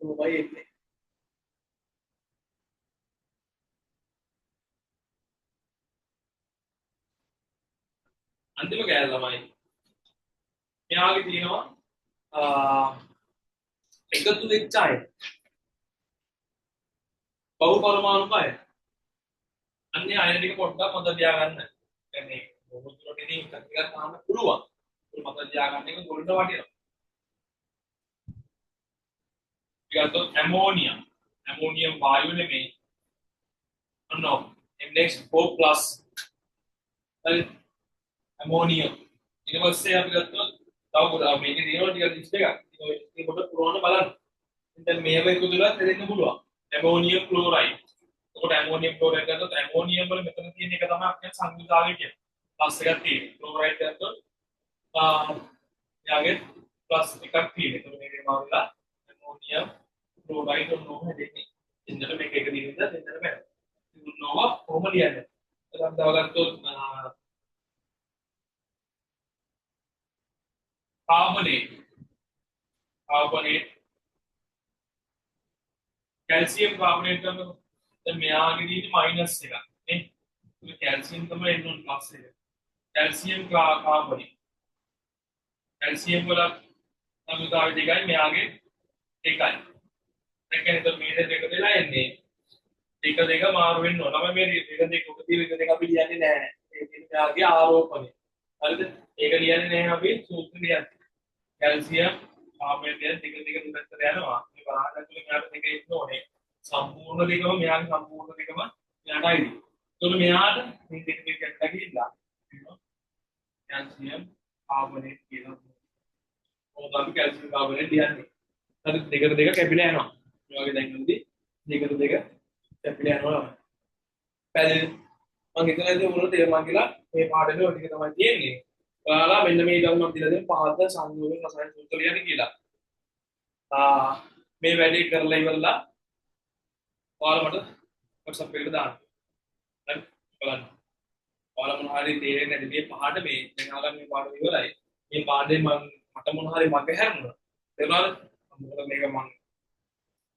y එන්නේ. අන්තිම කෑල්ල ළමයි. මෙයාගේ තියෙනවා එකතු වෙච්ච අය. බහු පරමාණුක අය. අන්නේ අය ටික පොඩ්ඩක් මතක තියාගන්න. يعني මොහොතකදී එකක් ටිකක් තාම පුළුවන්. ඒක මතක තියාගන්න එක ගොල්ඩ වටිනවා. ඊගොල්ලෝ ඇමෝනියම්. ඇමෝනියම් වායුව නෙමෙයි. අන්නෝ NH4+. හරි. ඇමෝනියම්. ඊට පස්සේ අපි ගත්තොත් තව ගොඩක් මේකේ තියෙනවා ටික ලිස්ට් එකක්. ඒක පොඩ්ඩක් පුරවන්න බලන්න. දැන් මේව එකතුලා දෙන්න පුළුවන්. Ammonium chloride. එතකොට ඇමෝනියම් ක්ලෝරයිඩ් ගත්තොත් ඇමෝනියම් වල මෙතන තියෙන එක තමයි අපේ සංයුතාවය කියන්නේ. ප්ලස් එකක් තියෙනවා. ක්ලෝරයිඩ් ගත්තොත් යාගේ ප්ලස් එකක් තියෙනවා. එතකොට මේකේ මාරුලා ඇමෝනියම් ක්ලෝරයිඩ් ඔන්නෝම හැදෙන්නේ. එන්නට මේක එක දිනින්ද දෙන්නට බෑ. ඔන්නෝම කොහොම ලියන්නේ? එතකොට තව ගත්තොත් carbonate calcium carbonate කරනකොට දැන් මෙයාගේ තියෙන මයිනස් එකක් නේ. ඒක calcium තමයි එන්න ඕන ප්ලස් එක. calcium carbonate calcium වල සම්බන්ධතාවය දෙකයි මෙයාගේ එකයි. ඒ කියන්නේ මේ දෙක දෙලා එන්නේ එක දෙක මාරු වෙන්න ඕන. තමයි මේ දෙක දෙක උපදී එක දෙක අපි ලියන්නේ නැහැ. ඒ කියන්නේ මෙයාගේ ආරෝපණය. හරිද? ඒක ලියන්නේ නැහැ අපි සූත්‍ර ලියන්නේ. calcium carbonate දෙක දෙක දුරට යනවා. මේ බාහකට මෙයාට දෙක ඉන්න ඕනේ. සම්පූර්ණ දෙකම මෙයාගේ සම්පූර්ණ දෙකම මෙයාටයි. එතකොට මෙයාට මේ ටික ටික කැඩලා ගිහිල්ලා කියනවා කැල්සියම් කාබනේට් කියලා. මොකද අපි කැල්සියම් කාබනේට් කියන්නේ. හරි දෙකට දෙක කැපිලා යනවා. මේ වගේ දැන් ඉඳි දෙකට දෙක කැපිලා යනවා. පැහැදිලිද? මම හිතනවා ඉතින් උගලට තේරුණා කියලා මේ පාඩමේ ඔය ටික තමයි තියෙන්නේ. ඔයාලා මෙන්න මේ ගමන් මම දීලා දෙන පහත සංයෝජන රසායන සූත්‍ර ලියන්න කියලා. මේ වැඩේ කරලා ඉවරලා ඔයාලා මට WhatsApp එකට දාන්න. හරි බලන්න. ඔයාලා මොන හරි තේරෙන්නේ නැති මේ පහට මේ දැන් ආගම මේ පාඩම ඉවරයි. මේ පාඩේ මට මොන හරි මග හැරුණා. තේරුණාද? මොකද මේක මම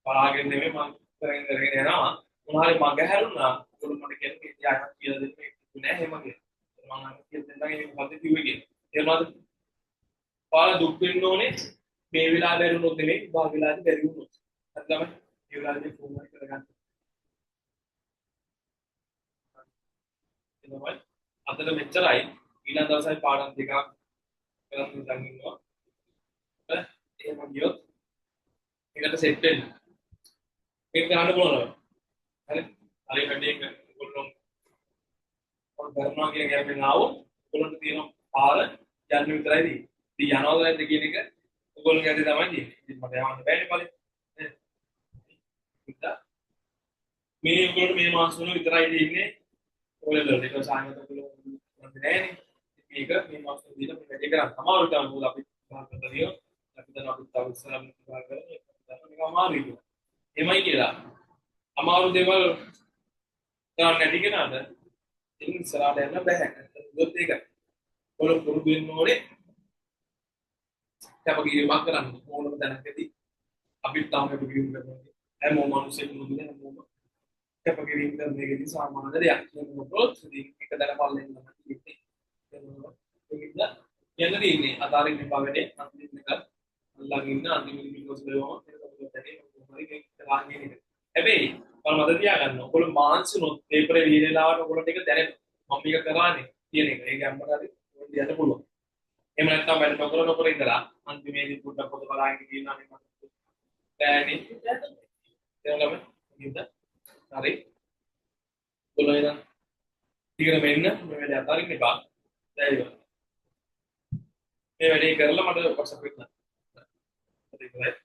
බලාගෙන නෙමෙයි මම කරගෙන යනවා. මොන හරි මග හැරුණා. ඔයගොල්ලෝ මට කියන කේ තියාගන්න කියලා දෙන්න මේක නෑ එහෙම කියලා. මම කියලා දෙන්නම් මේ මොකද්ද කිව්වේ කියලා. තේරුණාද? ඔයාලා දුක් වෙන්න ඕනේ මේ වෙලාව බැරි වුණොත් නෙමෙයි භාග වෙලාවදී බැරි වුණොත්. හරි ළමයි. මේ වෙලාවදී ෆෝන් එක කරගන්න. එතකොට අතට මෙච්චරයි ඊළඟ දවසයි පාඩම් දෙකක් කරන් ඉඳන් ඉන්නවා. එහෙම ගියොත් ඒකට සෙට් වෙන්න. මේක ගන්න පුළුවන්ද? හරි. හරි වැඩි එක ඔයගොල්ලෝ ඔය කරනවා කියන ගැම්මෙන් ආවොත් ඔයගොල්ලන්ට තියෙන පාර යන්න විතරයි තියෙන්නේ. ඉතින් යනවද නැද්ද කියන එක ඔයගොල්ලෝගේ අතේ තමයි තියෙන්නේ. ඉතින් මට යවන්න බෑනේ බලන්න. නේද? මේ ඔයගොල්ලෝ මේ මාස වල විතරයි තියෙන්නේ. ඔයගොල්ලෝ දෙක සායනත ඔයගොල්ලෝ නෑනේ. මේක මේ මාස වල දීලා මේ වැඩි කරා තමයි උටම මොකද අපි ගන්නතරියෝ අපි දැන් අපි තව ඉස්සරහට විභාග කරලා ඒක මේක අමාරුයි කියලා. එමය කියලා. අමාරු දේවල් ගන්න නැති කෙනාට ඉතින් ඉස්සරහට යන්න බෑ. ඒකත් ඒකයි. ඔයගොල්ලෝ පුරුදු වෙන්න ඕනේ. කැපකිරීමක් කරන්න ඕනම දැනකදී අපිත් තාම කැපකිරීම කරනවා. හැමෝම මිනිස්සුන්ට මුදුනේ හැමෝම කැපකිරීම කරන එකදී සාමාන්‍ය දෙයක්. මොකද ඉතින් එක දැන පල්ලෙන් තමයි තියෙන්නේ. ඒකද යන්න තියෙන්නේ අතාරින් විභාගයේ අන්තිම එක ළඟ ඉන්න අන්තිම විදිහට බලවම ඒක තමයි හරි මේක ලාංගින එක. හැබැයි මම මතක තියාගන්න ඔයගොල්ලෝ මාන්සිනොත් පේපරේ ලියලාවට ඔයගොල්ලෝ ටික දැනෙනවා. මම මේක කරානේ කියන එක. ඒක අම්මට හරි ඔයගොල්ලෝ යන්න පුළුවන්. එහෙම නැත්නම් වැඩ නොකර ඉඳලා අන්තිමේදී පොඩ්ඩක් පොත බලාගෙන කියනවා නේ මට. බෑනේ. ඒවලම නිද? හරි. ඔයගොල්ලෝ ටිකම මෙන්න මේ වැඩ අතාරින්න එපා. දැන් ඉවරයි. මේ වැඩේ කරලා මට WhatsApp එකක් දාන්න. හරි.